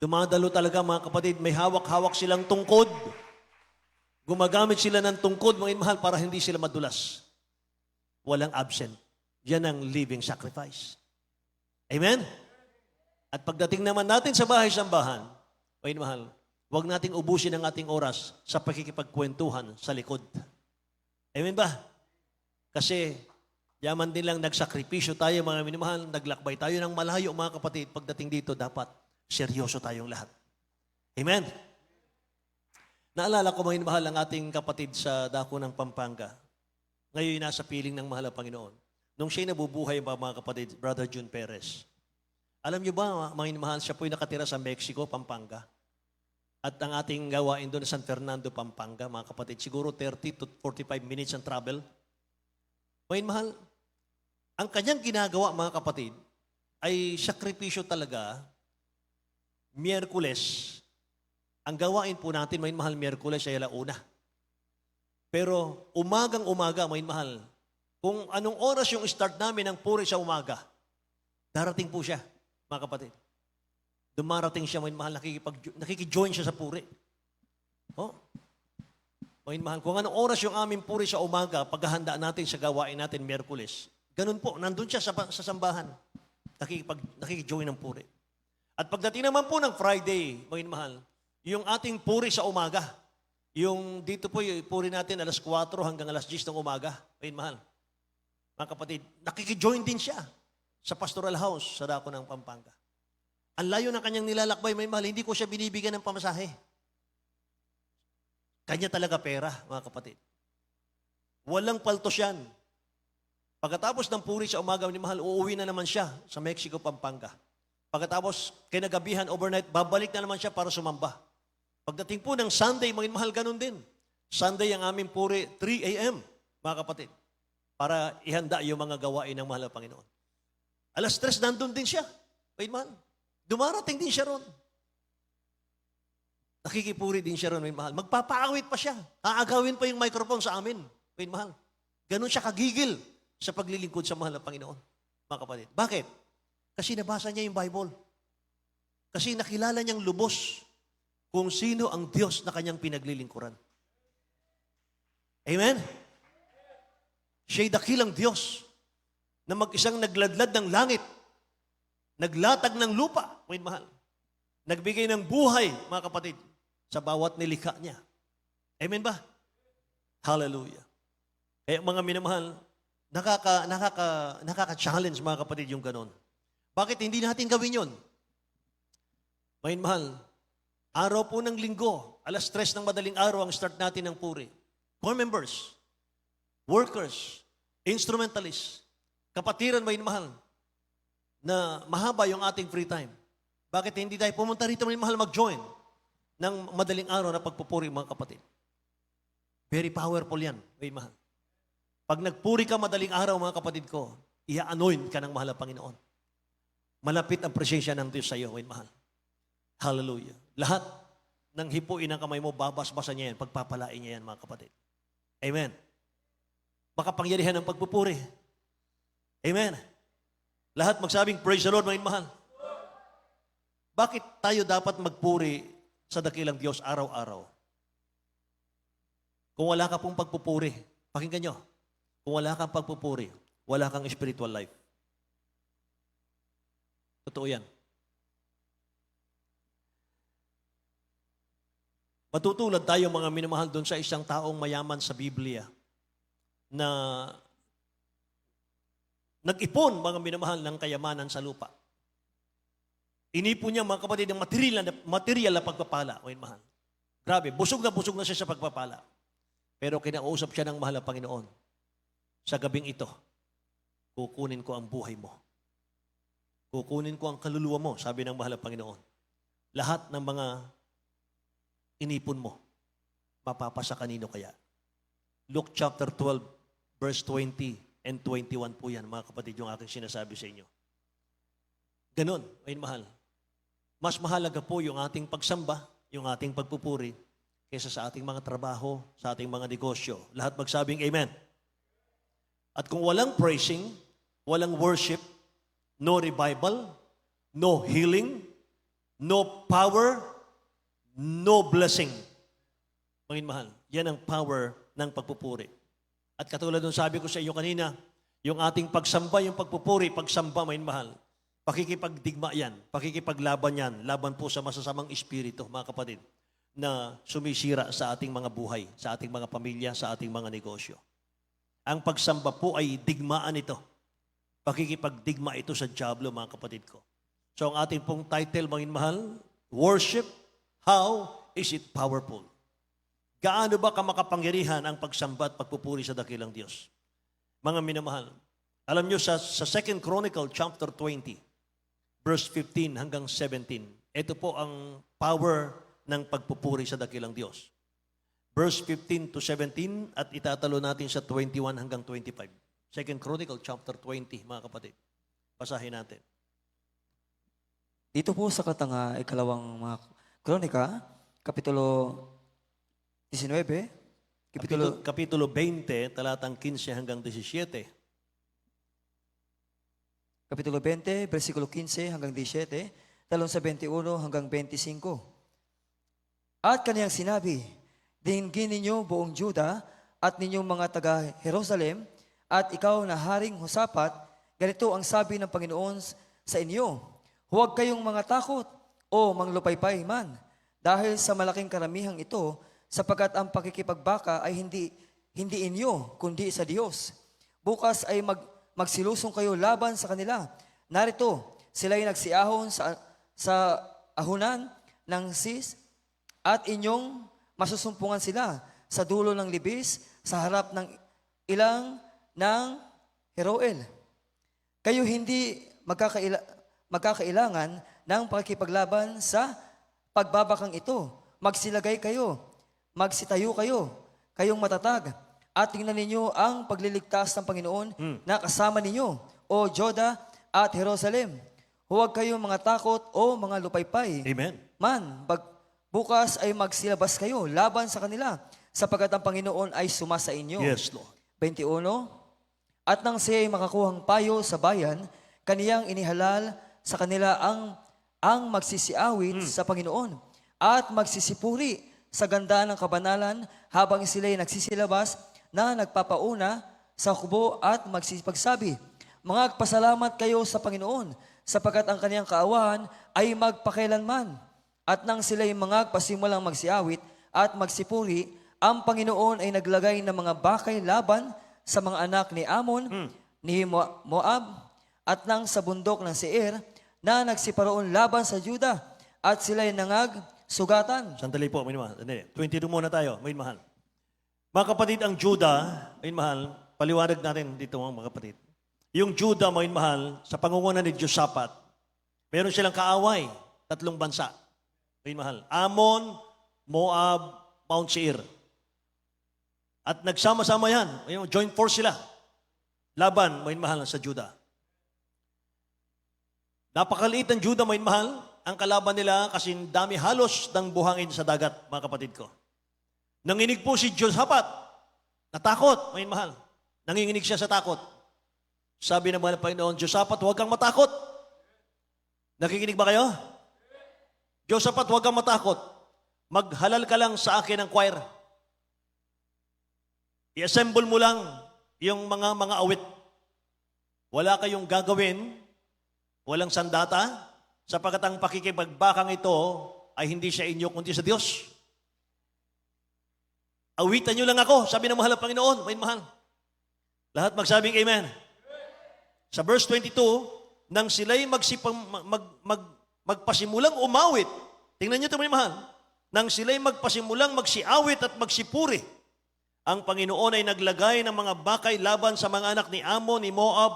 Dumadalo talaga, mga kapatid, may hawak-hawak silang tungkod. Gumagamit sila ng tungkod, mga minamahal, para hindi sila madulas. Walang absent. Yan ang living sacrifice. Amen? At pagdating naman natin sa bahay-sambahan, mga minamahal, huwag nating ubusin ang ating oras sa pakikipagkwentuhan sa likod. Amen ba? Kasi yaman din lang nagsakripisyo tayo, mga minamahal, naglakbay tayo ng malayo, mga kapatid. Pagdating dito, dapat seryoso tayong lahat. Amen? Naalala ko, mga minamahal, ang ating kapatid sa dako ng Pampanga. Ngayon, nasa piling ng mahal na Panginoon. Nung siya'y nabubuhay, mga kapatid, Brother June Perez. Alam niyo ba, mga minamahal, siya po'y nakatira sa Mexico, Pampanga. At ang ating gawain doon sa San Fernando, Pampanga, mga kapatid, siguro 30 to 45 minutes ang travel. Mga mahal, ang kanyang ginagawa, mga kapatid, ay sakripisyo talaga. Miyerkules, ang gawain po natin, mga mahal, Miyerkules ay alauna. Pero umagang-umaga, mga mahal, kung anong oras yung start namin ng puri sa umaga, darating po siya, mga kapatid. Dumarating siya, mga mahal, nakikijoin siya sa puri. Oh, mga mahal, kung anong oras yung aming puri sa umaga, paghahanda natin sa gawain natin, Miyerkules, ganun po, nandun siya sa sambahan. Nakikijoin ng puri. At pagdating naman po ng Friday, mga mahal, yung ating puri sa umaga, yung dito po, yung puri natin alas 4 hanggang alas 10 ng umaga, mga mahal. Mga kapatid, nakikijoin din siya sa pastoral house sa Dako ng Pampanga. Ang layo ng kanyang nilalakbay, may mahal, hindi ko siya binibigyan ng pamasahe. Kanya talaga pera, mga kapatid. Walang paltos yan. Pagkatapos ng puri sa umaga, ni mahal, uuwi na naman siya sa Mexico, Pampanga. Pagkatapos, kinagabihan, overnight, babalik na naman siya para sumamba. Pagdating po ng Sunday, mga mahal, ganun din. Sunday ang aming puri, 3 a.m., mga kapatid, para ihanda yung mga gawain ng mahal na Panginoon. Alas 3, nandun din siya. Mga mahal, dumarating din siya ron. Nakikipuri din siya ron, may mahal. Magpapaawit pa siya. Aagawin pa yung microphone sa amin, may mahal. Ganun siya kagigil sa paglilingkod sa mahal na Panginoon, mga kapatid. Bakit? Kasi nabasa niya yung Bible. Kasi nakilala niyang lubos kung sino ang Diyos na kanyang pinaglilingkuran. Amen? Siya'y dakilang Diyos na mag-isang nagladlad ng langit, naglatag ng lupa, may mahal. Nagbigay ng buhay, mga kapatid, sa bawat nilikha niya. Amen ba? Hallelujah. Kaya mga minamahal, nakaka-challenge mga kapatid yung ganon. Bakit hindi natin gawin yun? Mga mahal, araw po ng linggo, alas 3 ng madaling araw ang start natin ng puri. Core members, workers, instrumentalists, kapatiran, mga mahal, na mahaba yung ating free time. Bakit hindi tayo pumunta rito, mga mahal, mag-join ng madaling araw na pagpupuri, mga kapatid? Very powerful yan, mga mahal. Pag nagpuri ka madaling araw, mga kapatid ko, i-anoint ka ng mahal na Panginoon. Malapit ang presensya ng Diyos sa iyo, mga mahal. Hallelujah. Lahat ng hipuin ng kamay mo, babasbasan niya yan, pagpapalain niya yan, mga kapatid. Amen. Makapangyarihan ng pagpupuri. Amen. Lahat magsabing, praise the Lord, mga mahal. Bakit tayo dapat magpuri sa dakilang Diyos araw-araw? Kung wala ka pong pagpupuri, pakinggan nyo, kung wala kang pagpupuri, wala kang spiritual life. Totoo yan. Matutulad tayo, mga minamahal, doon sa isang taong mayaman sa Biblia na nag-ipon, mga minamahal, ng kayamanan sa lupa. Inipon niya, mga kapatid, ng material na pagpapala. O mahal. Grabe, busog na siya sa pagpapala. Pero kinausap siya ng mahal na Panginoon. Sa gabing ito, kukunin ko ang buhay mo. Kukunin ko ang kaluluwa mo, sabi ng mahal na Panginoon. Lahat ng mga inipon mo, mapapasa kanino kaya? Luke chapter 12, verse 20 and 21 po yan, mga kapatid, yung aking sinasabi sa inyo. Ganon, ayun mahal. Mas mahalaga po yung ating pagsamba, yung ating pagpupuri, kaysa sa ating mga trabaho, sa ating mga negosyo. Lahat magsabing amen. At kung walang praising, walang worship, no revival, no healing, no power, no blessing. Panginoon mahal, yan ang power ng pagpupuri. At katulad ng sabi ko sa iyo kanina, yung ating pagsamba, yung pagpupuri, pagsamba, Panginoon mahal, pakikipagdigma yan, pakikipaglaban yan, laban po sa masasamang espiritu, mga kapatid, na sumisira sa ating mga buhay, sa ating mga pamilya, sa ating mga negosyo. Ang pagsamba po ay digmaan ito. Pakikipagdigma ito sa dyablo, mga kapatid ko. So ang ating pong title, mga mahal, worship, how is it powerful? Gaano ba kamakapangyarihan ang pagsamba at pagpupuri sa dakilang Diyos? Mga minamahal, alam nyo sa 2 Chronicle chapter 20, verse 15 hanggang 17, ito po ang power ng pagpupuri sa dakilang Diyos. Verse 15 to 17 at itatalo natin sa 21 hanggang 25. 2 Chronicle chapter 20, mga kapatid. Basahin natin. Dito po sa ikalawang mga kronika, Kapitulo 19, Kapitulo 20, talatang 15 hanggang 17. Kapitulo 20, versikulo 15 hanggang 17. talon sa 21 hanggang 25. At kaniyang sinabi, dinggin ninyo buong Juda at ninyong mga taga-Jerusalem, at ikaw na Haring Hosapat, ganito ang sabi ng Panginoon sa inyo, huwag kayong mga takot o manglupaypay man, dahil sa malaking karamihang ito, sapagkat ang pakikipagbaka ay hindi inyo, kundi sa Diyos. Bukas ay magsilusong kayo laban sa kanila. Narito, sila'y nagsiahon sa ahunan ng Sis, at inyong masusumpungan sila sa dulo ng libis sa harap ng ilang ng Heroel. Kayo hindi magkakailangan ng pakikipaglaban sa pagbabakang ito. Magsilagay kayo, magsitayo kayo, kayong matatag, at tingnan ninyo ang pagliligtas ng Panginoon na kasama ninyo, o Juda at Jerusalem. Huwag kayong mga takot o mga lupaypay. Amen. Bukas ay magsilabas kayo laban sa kanila, sapagkat ang Panginoon ay sumasa inyo. Yes, Lord. 21. At nang siya ay makakuhang payo sa bayan, kaniyang inihalal sa kanila ang magsisiawit sa Panginoon at magsisipuri sa ganda ng kabanalan habang sila'y nagsisilabas na nagpapauna sa kubo at magsipagsabi, magpasalamat kayo sa Panginoon sapagkat ang kaniyang kaawahan ay magpakailanman. At nang sila'y magpasimulang magsiawit at magsipuri, ang Panginoon ay naglagay ng mga bakay laban sa mga anak ni Amon, ni Moab, at nang sa bundok ng Seir, na nagsiparoon laban sa Juda, at sila'y sugatan. Sandali po, may mahal. 22 muna tayo, may mahal. Mga kapatid, ang Juda, may mahal, paliwanag natin dito mga kapatid. Yung Juda, may mahal, sa pangunguna ni Josaphat, meron silang kaaway, 3 bansa. May mahal. Amon, Moab, Mount Seir. At nagsama-sama yan. Joint force sila. Laban, may mahal sa Juda. Napakaliit ng Juda, may mahal. Ang kalaban nila kasi dami halos ng buhangin sa dagat, mga kapatid ko. Nanginig po si Josaphat. Natakot, may mahal. Nanginginig siya sa takot. Sabi ng mga Panginoon, Josaphat, huwag kang matakot. Nakikinig ba kayo? Josaphat, huwag kang matakot. Maghalal ka lang sa akin ng choir. I-assemble mo lang yung mga awit. Wala kayong gagawin, walang sandata, sapagkat ang pakikipagbakang ito ay hindi sa inyo, kundi sa Diyos. Awitan nyo lang ako, sabi ng mahal na Panginoon, may mahal. Lahat magsabing amen. Sa verse 22, nang sila'y magpasimulang umawit. Tingnan niyo ito, may mahal. Nang sila'y magpasimulang magsiawit at magsipuri, ang Panginoon ay naglagay ng mga bakay laban sa mga anak ni Amon, ni Moab,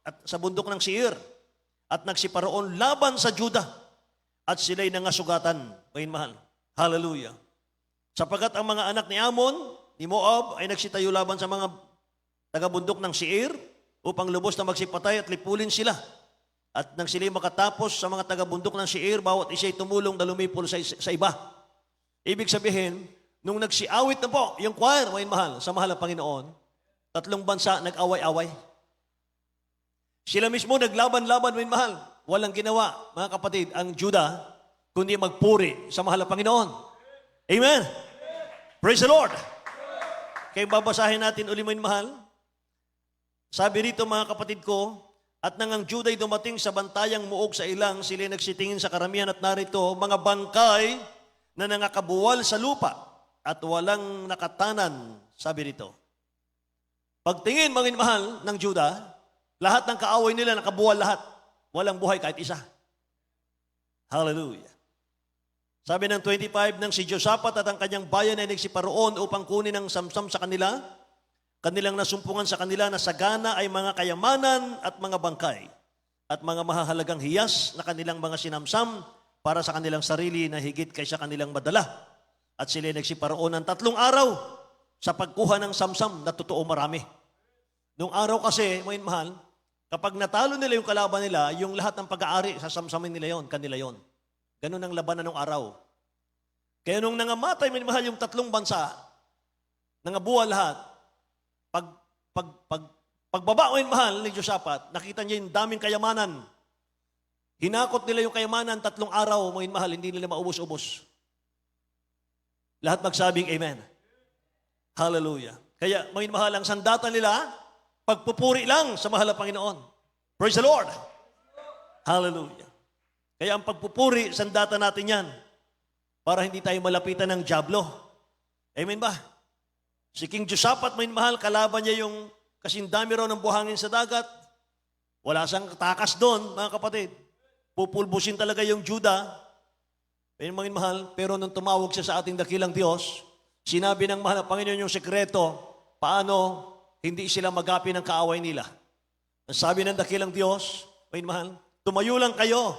at sa bundok ng Seir, at nagsiparoon laban sa Juda, at sila'y nangasugatan. May mahal. Hallelujah. Sapagat ang mga anak ni Amon, ni Moab, ay nagsitayo laban sa mga taga-bundok ng Seir, upang lubos na magsipatay at lipulin sila. At nang sila'y makatapos sa mga taga-bundok ng Seir, bawat isa'y tumulong na lumipol sa iba. Ibig sabihin, nung nagsiawit na po, yung choir, may mahal, sa mahal ng Panginoon, 3 bansa nag-away-away. Sila mismo naglaban-laban, may mahal. Walang ginawa, mga kapatid, ang Juda, kundi magpuri sa mahal ng Panginoon. Amen? Praise the Lord! Kaya babasahin natin uli, may mahal. Sabi rito, mga kapatid ko, at nang ang Juda'y dumating sa bantayang muog sa ilang, sila nagsitingin sa karamihan at narito, mga bangkay na nangakabuwal sa lupa at walang nakatanan, sabi rito. Pagtingin, mga mahal, ng Juda, lahat ng kaaway nila nakabuwal lahat. Walang buhay kahit isa. Hallelujah. Sabi ng 25, nang si Josaphat at ang kanyang bayan ay nagsiparoon upang kunin ang samsam sa kanila, kanilang nasumpungan sa kanila na sagana ay mga kayamanan at mga bangkay at mga mahahalagang hiyas na kanilang mga sinamsam para sa kanilang sarili na higit kaysa kanilang madala. At sila nagsiparoon ng 3 araw sa pagkuha ng samsam na totoo marami. Nung araw kasi, mga mahal, kapag natalo nila yung kalaban nila, yung lahat ng pag-aari, sasamsamin nila yon, kanila yon. Ganun ang labanan ng araw. Kaya nung nangamatay, mga mahal, yung 3 bansa, nangabuha lahat, pagbaba, mga mahal, ni Josaphat, nakita niya yung daming kayamanan. Hinakot nila yung kayamanan, 3 araw, mga mahal, hindi nila maubos-ubos. Lahat magsabing amen. Hallelujah. Kaya, mga mahal, ang sandata nila, pagpupuri lang sa mahal na Panginoon. Praise the Lord. Hallelujah. Kaya ang pagpupuri, sandata natin yan para hindi tayo malapitan ng dyablo. Amen ba? Si King Josaphat, mga mahal, kalaban niya yung kasindami raw ng buhangin sa dagat. Wala siyang takas doon, mga kapatid. Pupulbusin talaga yung Juda. Ayun, mga mahal, pero nung tumawag siya sa ating dakilang Diyos, sinabi ng mahal na Panginoon yung sekreto, paano hindi sila magapi ng kaaway nila. Ang sabi ng dakilang Diyos, mga mahal, tumayo lang kayo.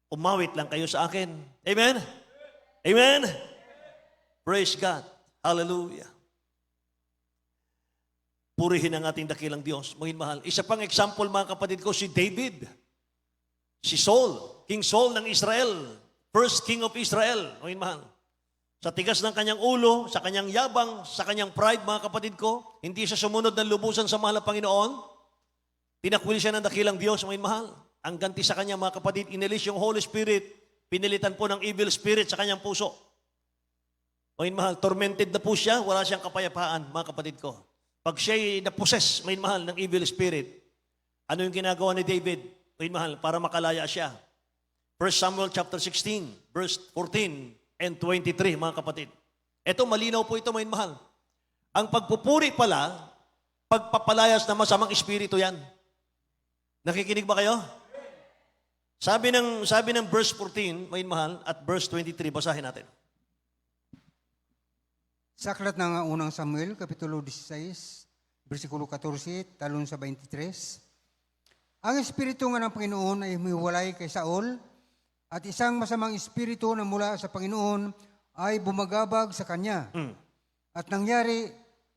Umawit lang kayo sa akin. Amen? Amen? Praise God. Hallelujah. Purihin ang ating dakilang Diyos, mga mahal. Isa pang example, mga kapatid ko, si David. Si Saul, King Saul ng Israel. First King of Israel, mga mahal. Sa tigas ng kanyang ulo, sa kanyang yabang, sa kanyang pride, mga kapatid ko, hindi siya sumunod ng lubusan sa mahal na Panginoon. Tinakwil siya ng dakilang Diyos, mga mahal. Ang ganti sa kanya, mga kapatid, inilis yung Holy Spirit, pinilitan po ng evil spirit sa kanyang puso. Mga mahal, tormented na po siya, wala siyang kapayapaan, mga kapatid ko. Pag siya'y na-possess, mga mahal, ng evil spirit, ano yung ginagawa ni David, mga mahal, para makalaya siya? 1 Samuel chapter 16, verse 14 and 23, mga kapatid. Ito, malinaw po ito, mga mahal. Ang pagpupuri pala, pagpapalayas na masamang espiritu yan. Nakikinig ba kayo? Sabi ng verse 14, mga mahal, at verse 23, basahin natin. Sa aklat ng unang Samuel, Kapitulo 16, versikulo 14, talon sa 23. Ang espiritu nga ng Panginoon ay humiwalay kay Saul, at isang masamang espiritu na mula sa Panginoon ay bumagabag sa kanya. At nangyari,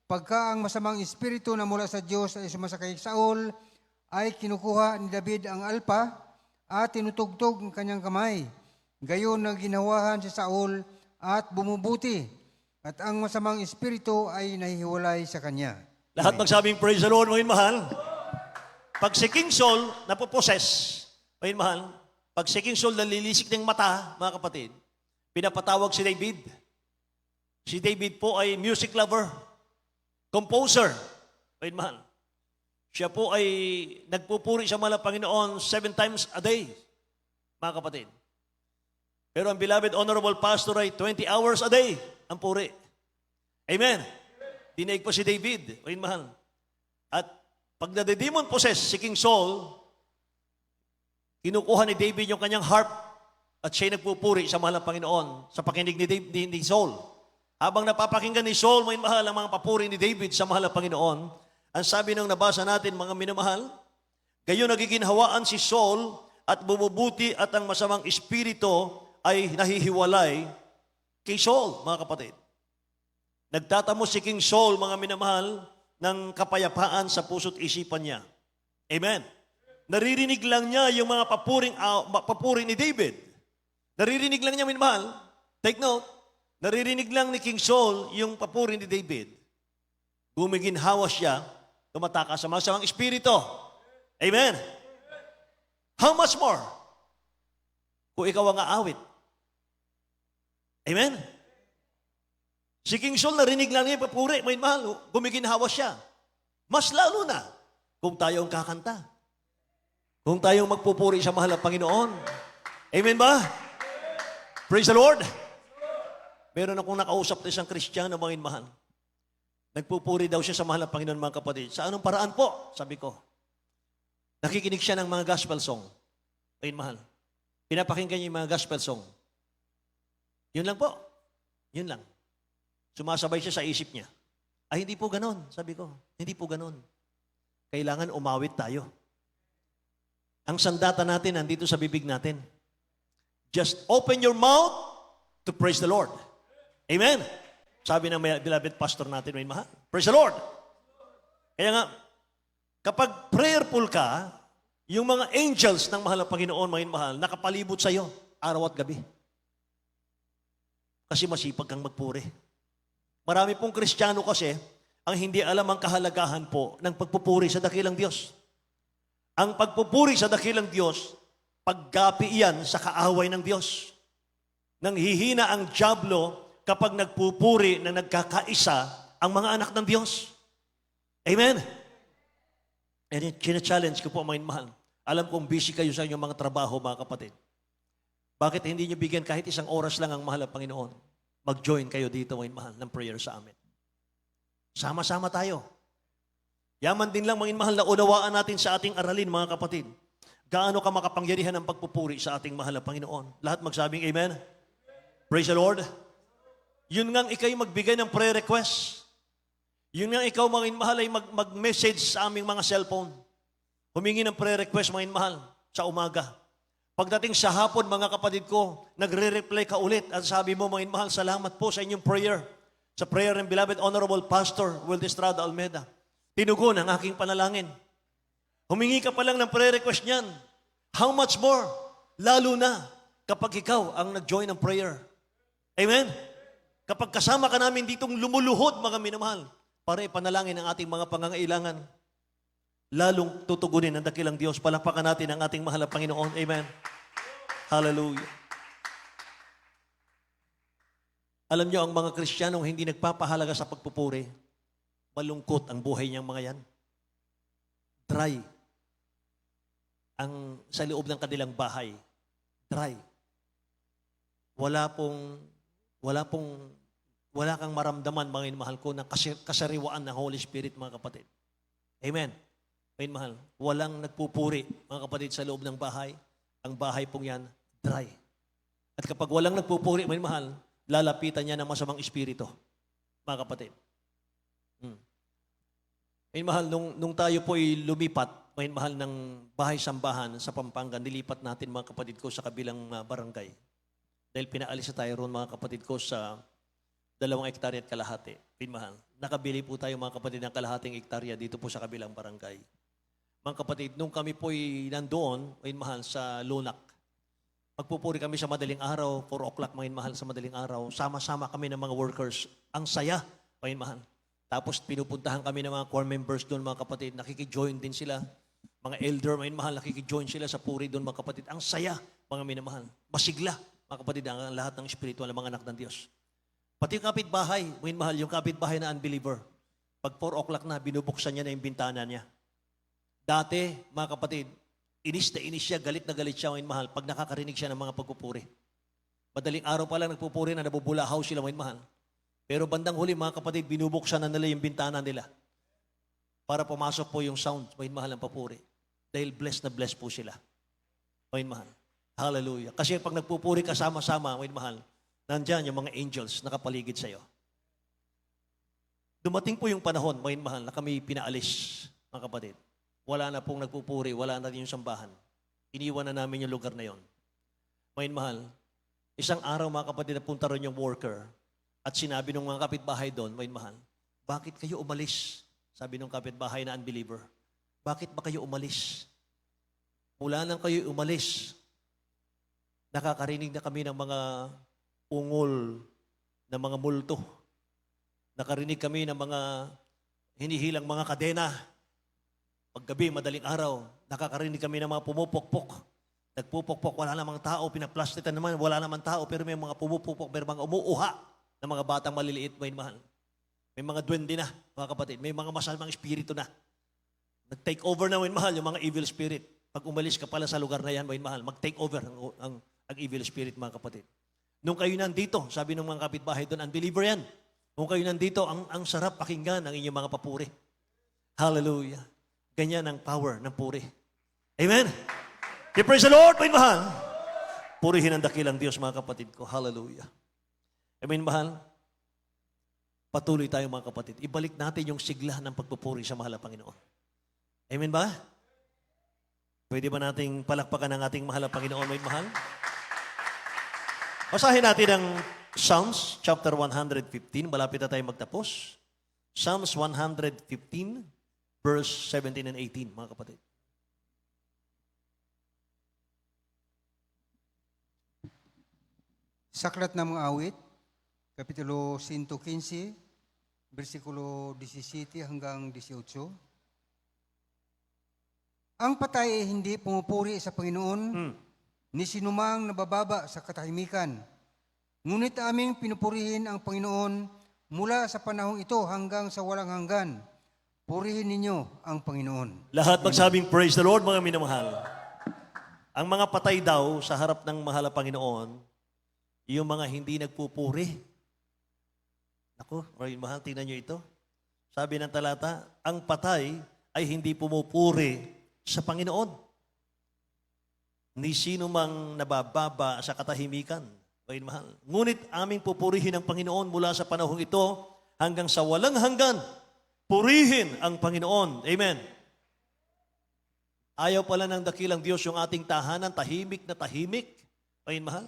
pagka ang masamang espiritu na mula sa Diyos ay sumasakay sa Saul, ay kinukuha ni David ang alpa at tinutugtog ang kanyang kamay. Gayon na ginawahan si Saul at bumubuti. At ang masamang espiritu ay nahihiwalay sa kanya. Lahat magsabing praise the Lord, mga mahal. Pag si King Saul napoposes, mga mahal, pag si King Saul nalilisik ng mata, mga kapatid, pinapatawag si David. Si David po ay music lover, composer, mga mahal. Siya po ay nagpupuri sa mahal na Panginoon 7 times a day, mga kapatid. Pero ang beloved honorable pastor ay 20 hours a day ang puri. Amen. Dinaig pa si David, mga mahal. At pag nadedemon possess si King Saul, kinukuha ni David yung kanyang harp at siya'y nagpupuri sa mahal na Panginoon sa pakinig ni Saul. Habang napapakinggan ni Saul, mga mahal, ang mga papuri ni David sa mahal na Panginoon, ang sabi nung nabasa natin, mga minamahal, gayon nagiginhawaan si Saul at bumubuti at ang masamang espiritu ay nahihiwalay kay Saul, mga kapatid. Nagtatamo si King Saul, mga minamahal, ng kapayapaan sa puso't isipan niya. Amen. Naririnig lang niya yung mga papuri ni David. Naririnig lang niya, minamahal. Take note, naririnig lang ni King Saul yung papuri ni David. Gumiginhawa siya, tumataka sa masamang espiritu. Amen. How much more kung ikaw ang aawit? Amen? Si King Saul, narinig lang niya yung papuri, may mahal, gumiginhawa siya. Mas lalo na kung tayo ang kakanta. Kung tayo magpupuri sa mahal na Panginoon. Amen ba? Praise the Lord. Meron akong nakausap na isang Kristiyano, mga mahal. Nagpupuri daw siya sa mahal na Panginoon, mga kapatid. Sa anong paraan po? Sabi ko. Nakikinig siya ng mga gospel song. Ayun, mahal. Pinapakinggan niya yung mga gospel song. Yun lang po. Yun lang. Sumasabay siya sa isip niya. Ay, hindi po ganon. Sabi ko, hindi po ganon. Kailangan umawit tayo. Ang sandata natin nandito sa bibig natin. Just open your mouth to praise the Lord. Amen? Sabi ng beloved pastor natin, may mahal. Praise the Lord. Kaya nga, kapag prayerful ka, yung mga angels ng mahal na Panginoon, may mahal, nakapalibot sa iyo, araw at gabi. Kasi masipag kang magpuri. Marami pong Kristiyano kasi, ang hindi alam ang kahalagahan po ng pagpupuri sa dakilang Diyos. Ang pagpupuri sa dakilang Diyos paggapi iyan sa kaaway ng Diyos. Nanghihina ang dyablo kapag nagpupuri na nagkakaisa ang mga anak ng Diyos. Amen? And challenge ko po, mga mahal. Alam kong busy kayo sa inyong mga trabaho, mga kapatid. Bakit hindi nyo bigyan kahit isang oras lang ang mahal ng Panginoon? Mag-join kayo dito, mga mahal, ng prayer sa amin. Sama-sama tayo. Yaman din lang, mga mahal, na unawaan natin sa ating aralin, mga kapatid. Gaano ka makapangyarihan ng pagpupuri sa ating mahal na Panginoon? Lahat magsabing amen? Praise the Lord. Yun ngang ikaw'y magbigay ng prayer request. Yun ngang ikaw, mga mahal, ay mag-message sa aming mga cellphone. Humingi ng prayer request, mga mahal, sa umaga. Pagdating sa hapon, mga kapatid ko, nagre-reply ka ulit at sabi mo, mga mahal, salamat po sa inyong prayer. Sa prayer ng beloved Honorable Pastor Will Estrada Almeida. Tinugon ang aking panalangin. Humingi ka pa lang ng prayer request niyan. How much more? Lalo na kapag ikaw ang nag-join ng prayer. Amen? Kapag kasama ka namin ditong lumuluhod, mga minamahal, para ipanalangin ang ating mga pangangailangan, lalong tutugunin ang dakilang Diyos. Palakpakan natin ang ating mahal na Panginoon. Amen? Hallelujah. Alam niyo, ang mga Kristiyanong hindi nagpapahalaga sa pagpupuri, malungkot ang buhay niyang mga yan. Dry. Sa loob ng kanilang bahay. Dry. Wala kang maramdaman, mga mahal ko, ng kasariwaan ng Holy Spirit, mga kapatid. Amen. Mga mahal, walang nagpupuri, mga kapatid, sa loob ng bahay. Ang bahay pong yan, dry. At kapag walang nagpupuri, mga mahal, lalapitan niya ng masamang espiritu, mga kapatid. Mga mahal, nung tayo po ay lumipat, mga mahal, ng bahay-sambahan sa Pampanga, nilipat natin, mga kapatid ko, sa kabilang barangay. Dahil pinaalis na tayo roon, mga kapatid ko, sa 2 hektarya at kalahati. Pinmahal. Nakabili po tayo, mga kapatid, ng kalahating hektarya dito po sa kabilang barangay. Mga kapatid, nung kami po'y nandoon, mahal, sa Lunak, magpupuri kami sa madaling araw, 4 o'clock, mahal, sa madaling araw. Sama-sama kami ng mga workers. Ang saya, mahal. Tapos pinupuntahan kami ng mga core members doon, mga kapatid. Nakikijoin din sila. Mga elder, mahal, nakikijoin sila sa puri doon, mga kapatid. Ang saya, mga minamahal. Masigla, mga kapatid, ang lahat ng spiritual ng mga anak ng Diyos. Pati yung kapitbahay, mahal, yung kapitbahay na unbeliever. Pag 4 o'clock na, binubuksan niya na yung bintana niya. Dati, mga kapatid, inis na inis siya, galit na galit siya, mahal, pag nakakarinig siya ng mga pagpupuri. Madaling araw pa lang nagpupuri na nabubulahaw sila, mahal. Pero bandang huli, mga kapatid, binubuksan na nila yung bintana nila para pumasok po yung sound, mahal, ng papuri. Dahil blessed na blessed po sila. Mahal. Hallelujah. Kasi pag nagpupuri ka sama-sama, mahal, nandyan yung mga angels nakapaligid sa iyo. Dumating po yung panahon, mahal, na kami pinaalis, mga kapatid. Wala na pong nagpupuri, wala na din yung sambahan. Iniwan na namin yung lugar na yon. Mahal, isang araw, mga kapatid, napunta ron yung worker at sinabi ng mga kapitbahay doon, mahal, bakit kayo umalis? Sabi ng kapitbahay na unbeliever, bakit ba kayo umalis? Mula nang kayo umalis, nakakarinig na kami ng mga ungol ng mga multo. Nakarinig kami ng mga hinihilang mga kadena. Paggabi, madaling araw, nakakarinig kami ng mga pumupokpok. Nagpupokpok, wala namang tao, pinaplastitan naman, wala namang tao, pero may mga pumupokpok, may mga umuuha ng mga batang maliliit, mahal. May mga duwende na, mga kapatid, may mga masamang espiritu na. Nag-take over na, mahal, yung mga evil spirit. Pag umalis ka pala sa lugar na yan, mahal, mag-take over ang evil spirit, mga kapatid. Nung kayo nandito, sabi ng mga kapitbahay doon, unbeliever yan. Nung kayo nandito, ang sarap pakinggan ang inyong mga papuri. Hallelujah. Ganyan ang power ng puri. Amen? Okay, praise the Lord, mahal. Purihin ang dakilang Diyos, mga kapatid ko. Hallelujah. Amen, mahal? Patuloy tayo, mga kapatid. Ibalik natin yung sigla ng pagpupuri sa mahal na Panginoon. Amen ba? Pwede ba nating palakpakan ang ating mahal na Panginoon, mahal? Basahin natin ang Psalms chapter 115. Malapit na tayo magtapos. Psalms 115, verse 17 and 18, mga kapatid. Saklat ng mga awit, Kapitulo 115, versikulo 17 hanggang 18. Ang patay ay hindi pumupuri sa Panginoon, ni sinumang nabababa sa katahimikan. Ngunit aming pinupurihin ang Panginoon mula sa panahong ito hanggang sa walang hanggan. Purihin ninyo ang Panginoon. Lahat magsabing praise the Lord, mga minamahal. Ang mga patay daw sa harap ng mahal na Panginoon, yung mga hindi nagpupuri. Ako, mga mahal, tingnan nyo ito. Sabi ng talata, ang patay ay hindi pumupuri sa Panginoon. Ni sino mang nabababa sa katahimikan. Mga mahal. Ngunit aming pupurihin ang Panginoon mula sa panahong ito hanggang sa walang hanggan. Purihin ang Panginoon. Amen. Ayaw pala ng dakilang Diyos yung ating tahanan, tahimik na tahimik. Ayun, mahal.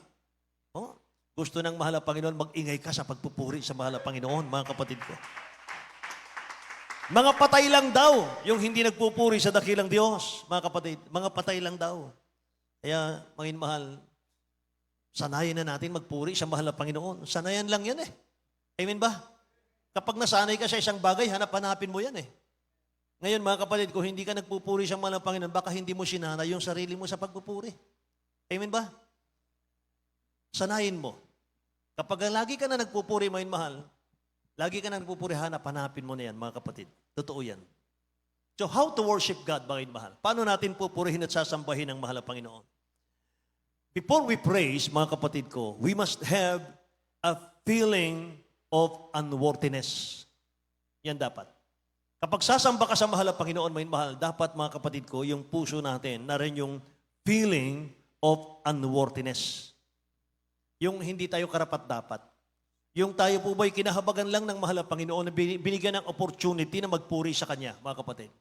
Oh, gusto ng mahal na Panginoon, mag-ingay ka sa pagpupuri sa mahal na Panginoon, mga kapatid ko. Mga patay lang daw yung hindi nagpupuri sa dakilang Diyos, mga kapatid. Mga patay lang daw. Kaya, mga mahal, sanayin na natin magpuri sa mahal na Panginoon. Sanayan lang yan eh. Amen ba? Kapag nasanay ka sa isang bagay, hanap-hanapin mo yan eh. Ngayon, mga kapatid, kung hindi ka nagpupuri sa mahal na Panginoon, baka hindi mo sinana yung sarili mo sa pagpupuri. Amen ba? Sanayin mo. Kapag lagi ka na nagpupuri, mga mahal, lagi ka na nagpupuri, hanap-hanapin mo na yan, mga kapatid. Totoo yan. So, how to worship God, mga mahal? Paano natin pupurihin at sasambahin ang mahal na Panginoon? Before we praise, mga kapatid ko, we must have a feeling of unworthiness. Yan dapat. Kapag sasamba ka sa mahal na Panginoon, may mahal, dapat mga kapatid ko, yung puso natin, na rin yung feeling of unworthiness. Yung hindi tayo karapat-dapat. Yung tayo po ba'y kinahabagan lang ng mahal na Panginoon na binigyan ng opportunity na magpuri sa Kanya, mga kapatid.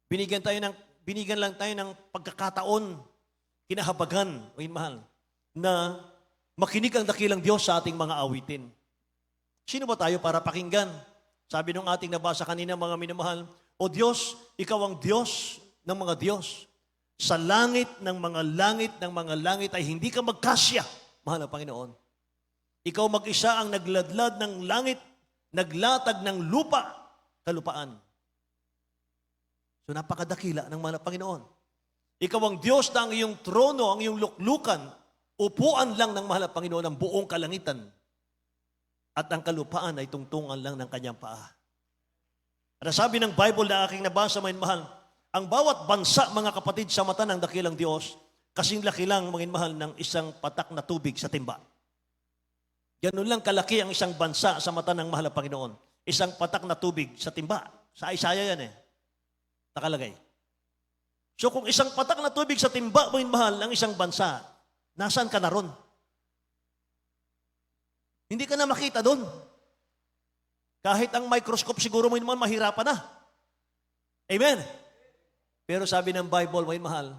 Binigyan lang tayo ng pagkakataon, kinahabagan, may mahal, na makinig ang dakilang Diyos sa ating mga awitin. Sino ba tayo para pakinggan? Sabi nung ating nabasa kanina, mga minamahal, O Diyos, Ikaw ang Diyos ng mga Diyos. Sa langit ng mga langit ay hindi ka magkasya, mahal na Panginoon. Ikaw mag-isa ang nagladlad ng langit, naglatag ng lupa, kalupaan. So napakadakila ng mahal na Panginoon. Ikaw ang Diyos na ang iyong trono, ang iyong luklukan, upuan lang ng mahal na Panginoon ang buong kalangitan. At ang kalupaan ay tungtungan lang ng kanyang paa. At sabi ng Bible na aking nabasa, mga mahal, ang bawat bansa, mga kapatid, sa mata ng dakilang Diyos, kasing laki lang, mga mahal, ng isang patak na tubig sa timba. Ganun lang kalaki ang isang bansa sa mata ng mahal na Panginoon. Isang patak na tubig sa timba. Sa Isaiah yan eh. Nakalagay. So kung isang patak na tubig sa timba, mga mahal, ang isang bansa, nasaan ka na ron? Hindi ka na makita doon. Kahit ang microscope siguro mo naman mahirapan na. Amen. Pero sabi ng Bible, may mahal,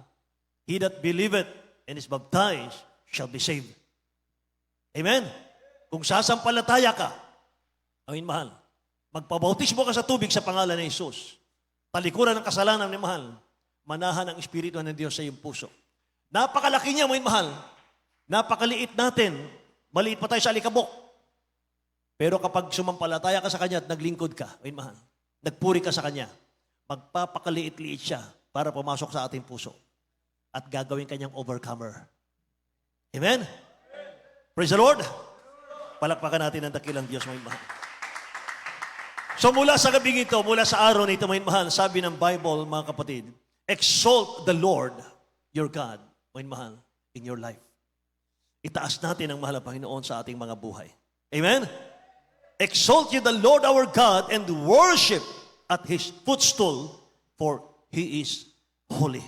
He that believeth and is baptized shall be saved. Amen. Kung sasampalataya ka, amin mahal, magpabautismo ka sa tubig sa pangalan ng Jesus. Talikuran ng kasalanan ni mahal, manahan ang Espiritu ng Diyos sa iyong puso. Napakalaki niya, may mahal. Napakaliit natin. Maliit pa tayo sa alikabok. Pero kapag sumampalataya ka sa Kanya at naglingkod ka, ay mahal, nagpuri ka sa Kanya, magpapakaliit-liit siya para pumasok sa ating puso at gagawin Kanyang overcomer. Amen? Praise the Lord! Palakpakan natin ang dakilang Diyos, may mahal. So mula sa gabing ito, mula sa araw na ito, may mahal, sabi ng Bible, mga kapatid, exalt the Lord, your God, may mahal, in your life. Itaas natin ang mahal na Panginoon sa ating mga buhay. Amen? Exalt ye the Lord our God and worship at His footstool, for He is holy.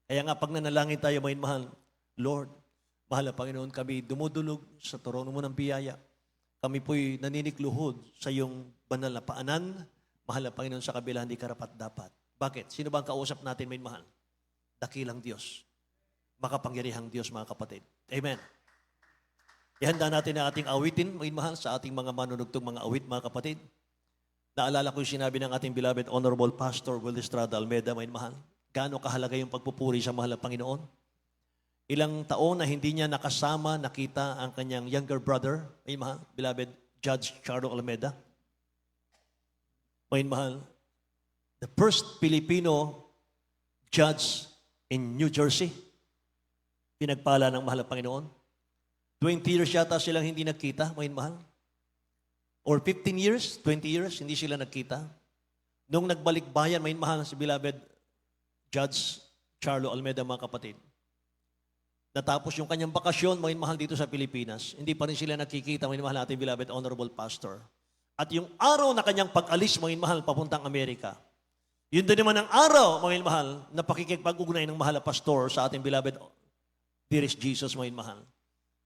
Kaya nga, pag nanalangin tayo, may mahal, Lord, mahal na Panginoon, kami dumudulog sa trono mo ng biyaya. Kami po'y naninikluhod sa iyong banal na paanan. Mahal na Panginoon, sa kabila, hindi karapat-dapat. Bakit? Sino ba ang kausap natin, may mahal? Dakilang Diyos. Makapangyarihang Diyos, mga kapatid. Amen. Ihanda natin ang ating awitin, may mahal, sa ating mga manunugtong mga awit, mga kapatid. Naalala ko yung sinabi ng ating beloved Honorable Pastor Will Estrada Almeida, may mahal. Gaano kahalaga yung pagpupuri sa mahal na Panginoon? Ilang taon na hindi niya nakasama, nakita ang kanyang younger brother, may mahal, beloved Judge Charo Almeida. May mahal, the first Filipino judge in New Jersey, pinagpala ng mahal na Panginoon. 20 years yata silang hindi nagkita, mga mahal. Or 15 years, 20 years, hindi sila nagkita. Nung nagbalik bayan, mga mahal, si beloved Judge Charlo Almeida, mga kapatid. Natapos yung kanyang bakasyon, mga mahal, dito sa Pilipinas. Hindi pa rin sila nakikita, mga mahal, ating beloved Honorable Pastor. At yung araw na kanyang pag-alis, mga mahal, papuntang Amerika. Yun din naman ang araw, mga mahal, na pakikipag-ugnay ng mahal na pastor sa ating beloved Dearest Jesus, mga mahal.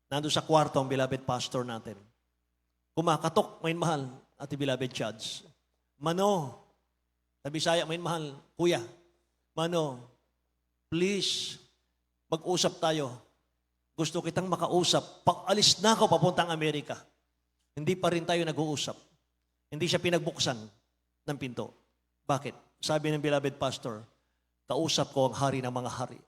Nandun sa kwarto ang beloved pastor natin. Kumakatok, mga mahal, ating beloved Judge. Mano, sa Bisaya, mga mahal, Kuya, Mano, please, mag-usap tayo. Gusto kitang makausap. Pag-alis na ako papuntang Amerika. Hindi pa rin tayo nag-uusap. Hindi siya pinagbuksan ng pinto. Bakit? Sabi ng beloved pastor, kausap ko ang hari ng mga hari.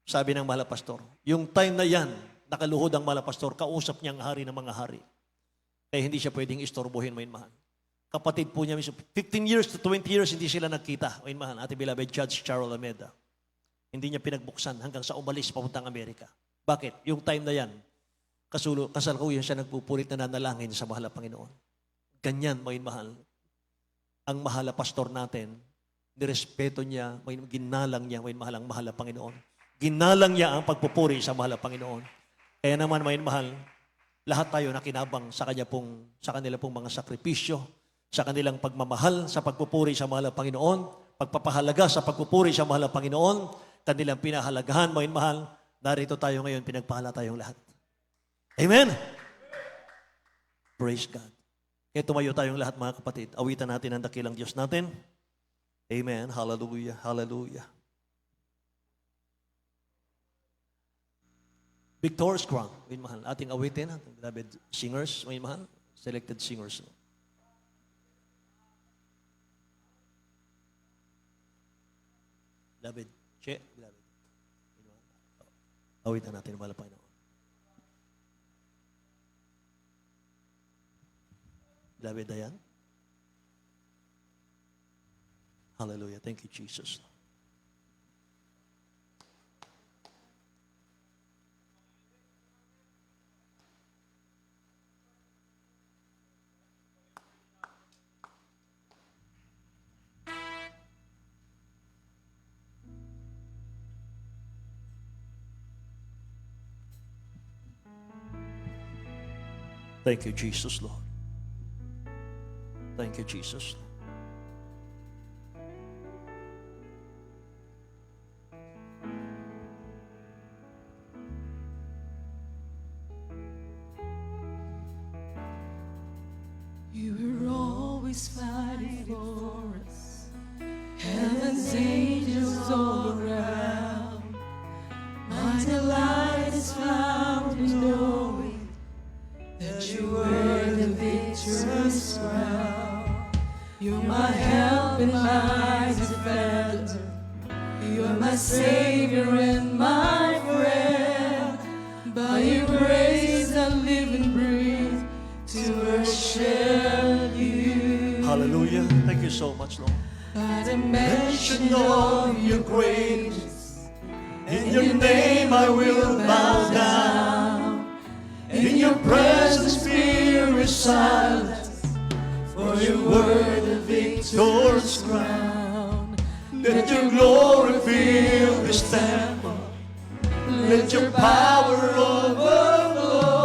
Sabi ng mahal na pastor, yung time na yan, nakaluhod ang mahal na pastor, kausap niya ang hari ng mga hari. Kaya hindi siya pwedeng istorbohin, mga mahal. Kapatid po niya, 15 years to 20 years, hindi sila nagkita. Mga mahal, ating beloved Judge Charlo Alameda. Hindi niya pinagbuksan hanggang sa umalis papuntang Amerika. Bakit? Yung time na yan, kasalukuyan siya nagpupulit na nanalangin sa mahal na Panginoon. Ganyan, mga mahal. Ang mahal na pastor natin, nirespeto niya, ginalang niya, mga mahal, ang mahal na Panginoon. Ginalang niya ang pagpupuri sa mahal na Panginoon. Kaya naman, mga mahal, lahat tayo nakinabang sa kanila pong mga sakripisyo, sa kanilang pagmamahal, sa pagpupuri sa mahal na Panginoon, pagpapahalaga sa pagpupuri sa mahal na Panginoon, kanilang pinahalagahan, mga mahal, narito tayo ngayon, pinagpahala tayong lahat. Amen? Praise God. Kaya tumayo tayong lahat, mga kapatid. Awitan natin ang dakilang Diyos natin. Amen. Hallelujah. Hallelujah. Victor's Crown, mga mahal. Ating awitin, ating beloved singers, mga mahal. Selected singers. Beloved, beloved. Awitan natin ang mahal na Panginoon. Beloved Dayan. Hallelujah. Thank you, Jesus. Thank you, Jesus, Lord. Thank you, Jesus. You were always fighting for us. Heaven's angels all around. My delight is found in knowing that you were the victorious crown. You're my help and my defender. You're my Savior and my friend. By your grace I live and breathe to worship you. Hallelujah. Thank you so much, Lord. By the mention of your greatness, In your name I will bow down. in your presence fear is silence, for you were the victor's crown. Let your glory fill this temple. Let your power overflow.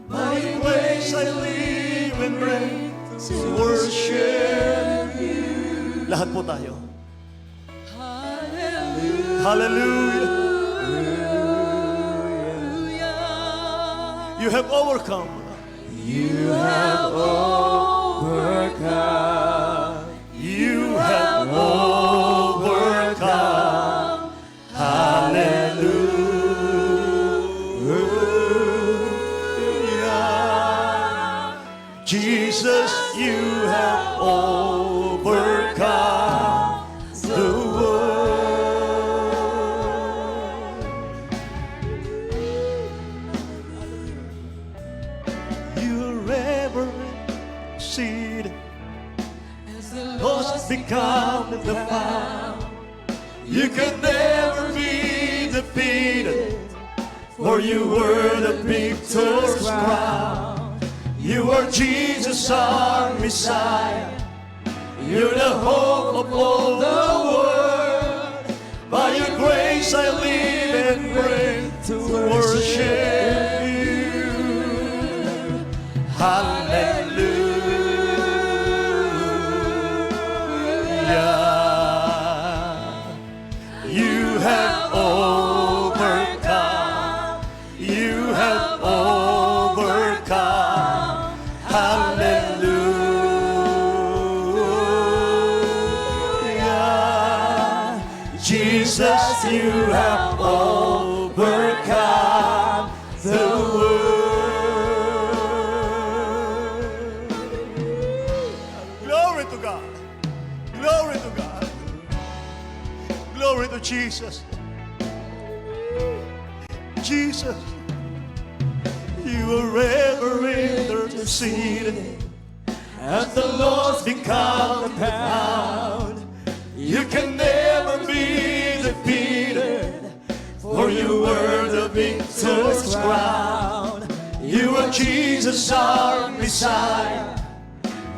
By your grace I live and reign to worship you. Lahat po tayo. Hallelujah. You have overcome. You have overcome. You have overcome. Hallelujah. Jesus, you have overcome the world. You're ever seated. As the Lost become the found. You can never be defeated, for you were the victor's crown. You are Jesus, our Messiah. You're the hope of all the world. By your grace I live and breathe to worship you. Hallelujah. You have overcome. You have overcome. Hallelujah. Jesus, you have overcome the world. Glory to God. Glory to God. Glory to Jesus. Jesus, you are ever interceding, and the lost become the found. You can never be defeated, for you were the victor's crown. You are Jesus, our Messiah.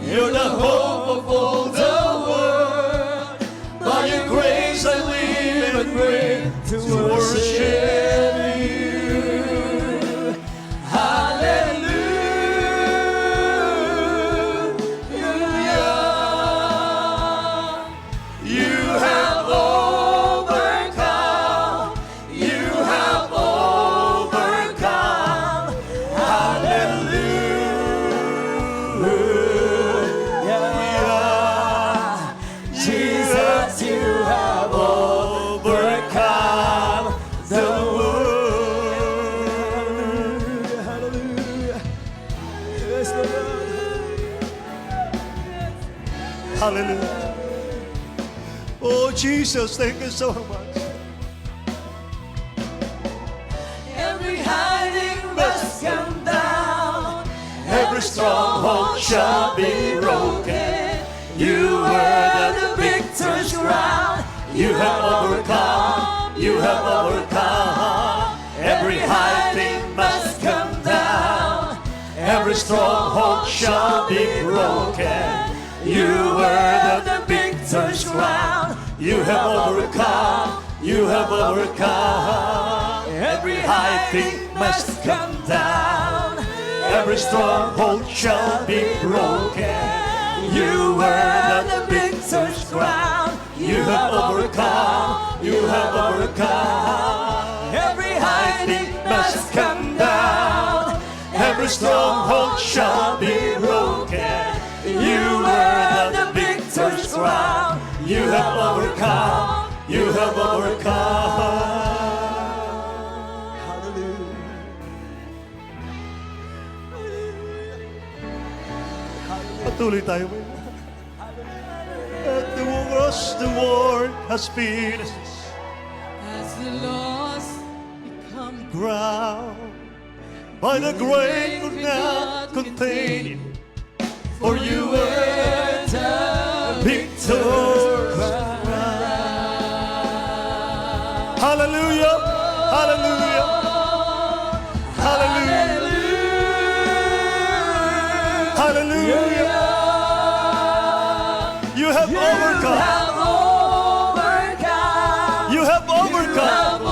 You're the hope of all the world. By your grace I live and breathe to worship you. Hallelujah. You have overcome. You have overcome. Hallelujah. Jesus, you have overcome the world. Hallelujah. Yes, Lord. Hallelujah. Oh, Jesus, thank you so much. Every hiding must come down. Every stronghold shall be broken. You were the victor's crown. You have overcome. You have overcome. Every high thing must come down. Every stronghold shall be broken. You were the victor's crown. You have overcome. You have overcome. Every high thing must come down. Every stronghold shall be broken. You were the victor's crown. You have overcome. You have overcome. Every high thing must come down. Every stronghold shall be broken. You were the victor's crown. You have overcome. You have overcome. Hallelujah. Patuloy tayo mo. At the world has been As the lost become ground by the grave could not contain it. For you were the victor's crown. Hallelujah. Hallelujah. Hallelujah. Hallelujah. You have overcome. You have overcome.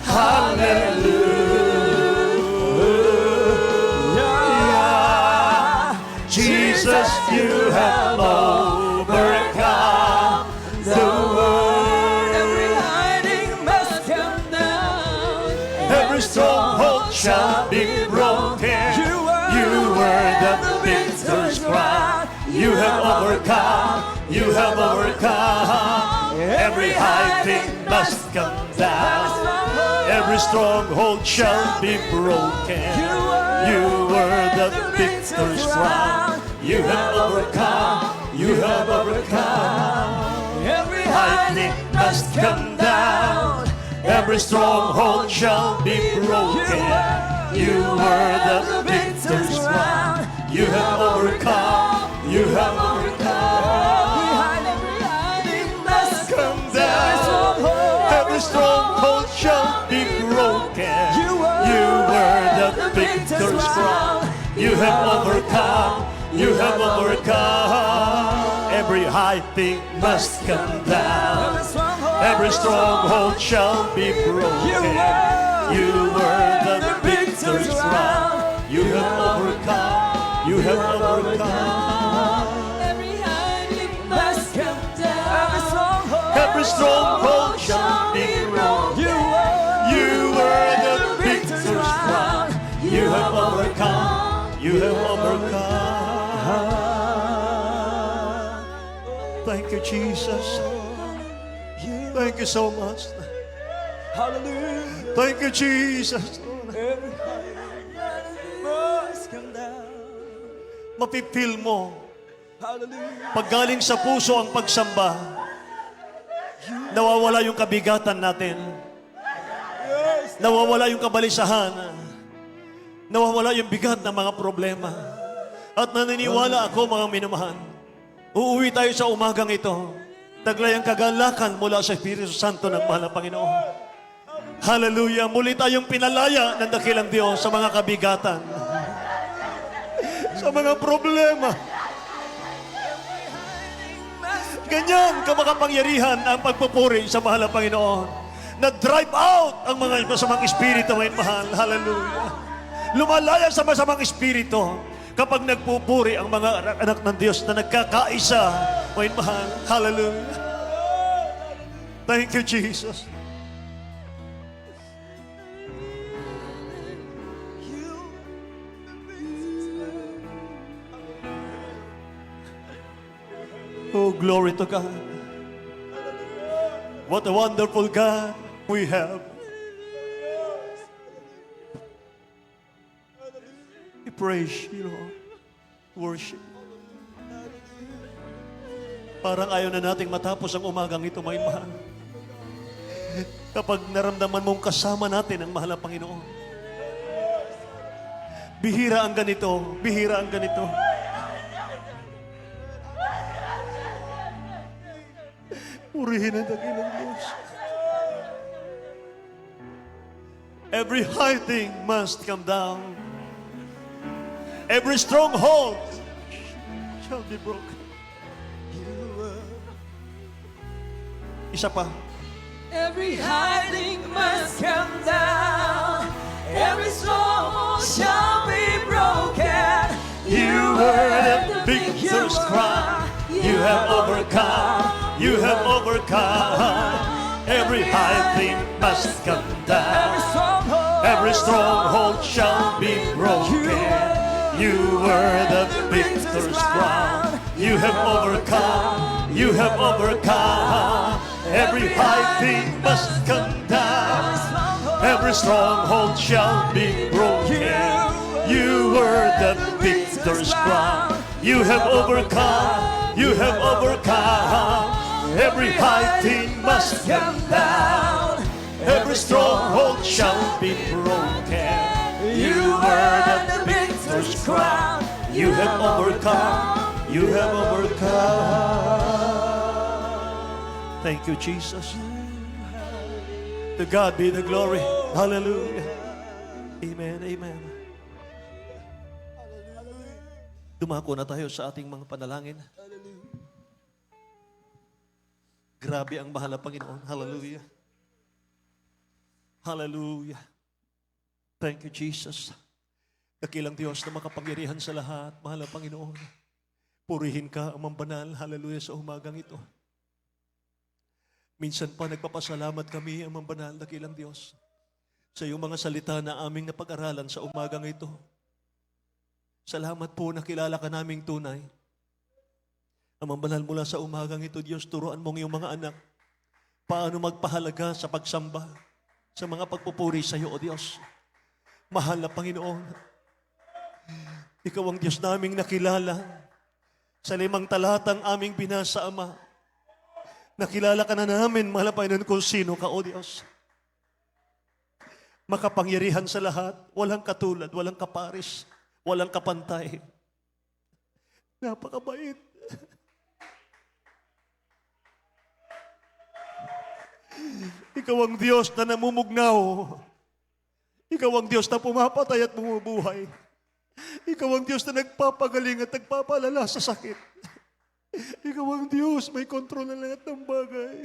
Hallelujah. Jesus, you have overcome the world. Every hiding must come down. Every stronghold shall be broken. You were the victor's crown. You have overcome. You have overcome. Every high thing must come down. Every stronghold shall be broken. You were the victor's crown. You have overcome. You have overcome. Every high thing must come down. Every stronghold shall be broken. You were the victor's crown. You have overcome. You have overcome. victor's crown. You have overcome. You have overcome. Every high thing must come down. Every stronghold shall be broken. You were the victor's crown. You have overcome. You have overcome. Every high thing must come down. Every stronghold shall be broken. You were the victor's crown. You have overcome. You have overcome. Thank you, Jesus. Thank you so much. Hallelujah. Thank you, Jesus. Every high must come down. Mapipil mo Hallelujah. pag galing sa puso ang pagsamba, nawawala yung kabigatan natin. Nawawala yung kabalisahan. Nawawala yung bigat ng mga problema. At naniniwala ako, mga minamahal, uuwi tayo sa umagang ito. Taglay ang kagalakan mula sa Espiritu Santo ng mahal na Panginoon. Hallelujah! Muli tayong pinalaya ng dakilang Diyos sa mga kabigatan. Sa mga problema. Ganyan kamakapangyarihan ang pagpupuri sa mahal na Panginoon. Na-drive out ang mga masamang espiritu, mga mahal. Hallelujah. Lumalaya sa masamang espiritu kapag nagpupuri ang mga anak ng Diyos na nagkakaisa, mga mahal. Hallelujah. Thank you, Jesus. Oh, glory to God. What a wonderful God we have. We praise you, Lord. Worship. Parang ayaw na nating matapos ang umagang ito, may mahal. Kapag naramdaman mong kasama natin ang mahal na Panginoon. Bihira ang ganito. Bihira ang ganito. Purihin ang dakilang Diyos. Every high thing must come down. Every stronghold shall be broken. Isa pa. Every high thing must come down. Every stronghold shall be broken. You were the victor's crown. You have overcome. You have overcome. Every high thing must come down. Every stronghold shall be broken. You were the victor's crown. You have overcome. You have overcome. Every high thing must come down. Every stronghold shall be broken. You were the victor's crown. You have overcome. You have overcome. Every high thing must come down. Every stronghold shall be broken. You were the victor's crown. You have overcome. You have overcome. Thank you, Jesus. To God be the glory. Hallelujah. Amen, amen. Dumako na tayo sa ating mga panalangin. Grabe ang mahal na Panginoon. Hallelujah. Hallelujah. Thank you, Jesus. Dakilang Diyos na makapangyarihan sa lahat, mahal na Panginoon. Purihin ka, Amang Banal. Hallelujah sa umagang ito. Minsan pa nagpapasalamat kami, Amang Banal, dakilang Diyos, sa iyong mga salita na aming napag-aralan sa umagang ito. Salamat po na kilala ka naming tunay. Amang Banal, mula sa umagang ito, Diyos, turuan mong iyong mga anak paano magpahalaga sa pagsamba, sa mga pagpupuri sa iyo, O Diyos. Mahal na Panginoon, Ikaw ang Diyos naming nakilala sa 5 talatang aming binasa, Ama. Nakilala ka na namin, mahal na Panginoon, kung sino ka, O Diyos. Makapangyarihan sa lahat, walang katulad, walang kaparis, walang kapantay. Napakabait. Ikaw ang Diyos na namumugnaw. Ikaw ang Diyos na pumapatay at bumubuhay. Ikaw ang Diyos na nagpapagaling at nagpapalala sa sakit. Ikaw ang Diyos, may kontrol na lahat ng bagay.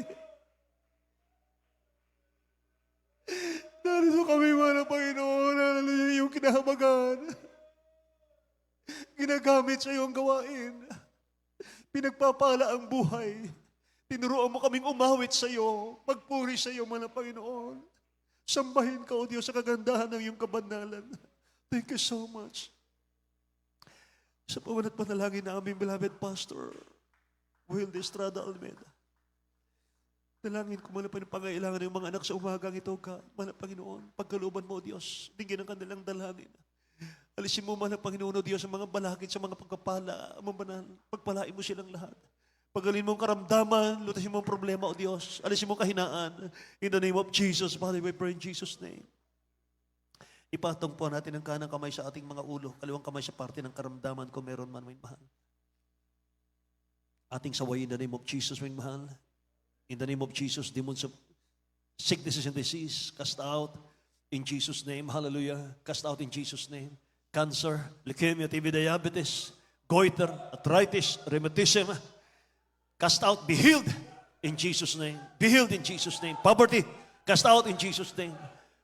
Narito kami, mga Panginoon, hallelujah, yung kinahabagan. Ginagamit sa iyong gawain. Pinagpapala ang buhay. Tinuruan mo kaming umawit sa iyo, magpuri sa iyo, mga Panginoon. Sambahin ka, O Diyos, sa kagandahan ng iyong kabandalan. Thank you so much. Sa pawan at panalangin na aming beloved Pastor, Will de Estrada Almeida. Dalangin ko, mga pangailangan ng mga anak sa umagang ito ka, mga Panginoon. Pagkalooban mo, O Diyos, bigyan ng kanilang dalangin. Alisin mo, mga Panginoon, O Diyos, ang mga balakid sa mga pagkapala, ang banal, pagpalain mo silang lahat. Pagaling mo ang karamdaman, lutasin mo ang problema, O Diyos. Alisin mo ang kahinaan. In the name of Jesus, Father, we pray in Jesus' name. Ipatong po natin ang kanang kamay sa ating mga ulo, kaliwang kamay sa parte ng karamdaman kung meron man, may mahal. Ating sawayin in the name of Jesus, may mahal. In the name of Jesus, demons of sicknesses and disease, cast out in Jesus' name. Hallelujah. Cast out in Jesus' name. Cancer, leukemia, TB, diabetes, goiter, arthritis, rheumatism, cast out, be healed in Jesus' name. Be healed in Jesus' name. Poverty, cast out in Jesus' name.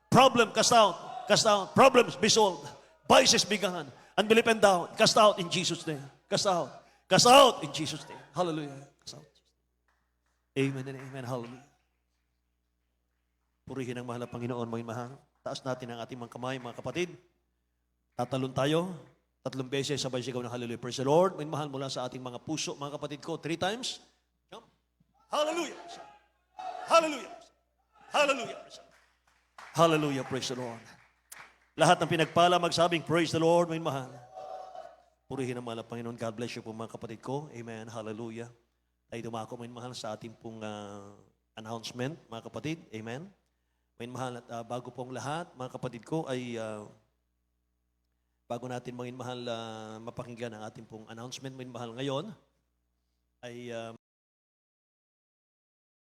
Problem, cast out. Cast out. Problems, be solved. Vices, be gone. Unbelief and doubt, cast out in Jesus' name. Cast out. Cast out in Jesus' name. Hallelujah. Cast out. Amen and amen. Hallelujah. Purihin ang mahal na Panginoon, mga mahal. Taas natin ang ating mga kamay, mga kapatid. Tatalon tayo. 3 beses sabay sigaw ng hallelujah. Praise the Lord. May mahal mula sa ating mga puso, mga kapatid ko. 3 times. Jump. Hallelujah. Hallelujah. Hallelujah. Hallelujah. Praise the Lord. Lahat ng pinagpala magsabing, praise the Lord. May mahal. Purihin ang mahal na Panginoon. God bless you po, mga kapatid ko. Amen. Hallelujah. Tayo dumako, may mahal, sa ating pong announcement, mga kapatid. Amen. May mahal, at bago pong lahat, mga kapatid ko, ay bago natin, mga mahal, mapakinggan ang ating pong announcement, may mahal, ngayon, ay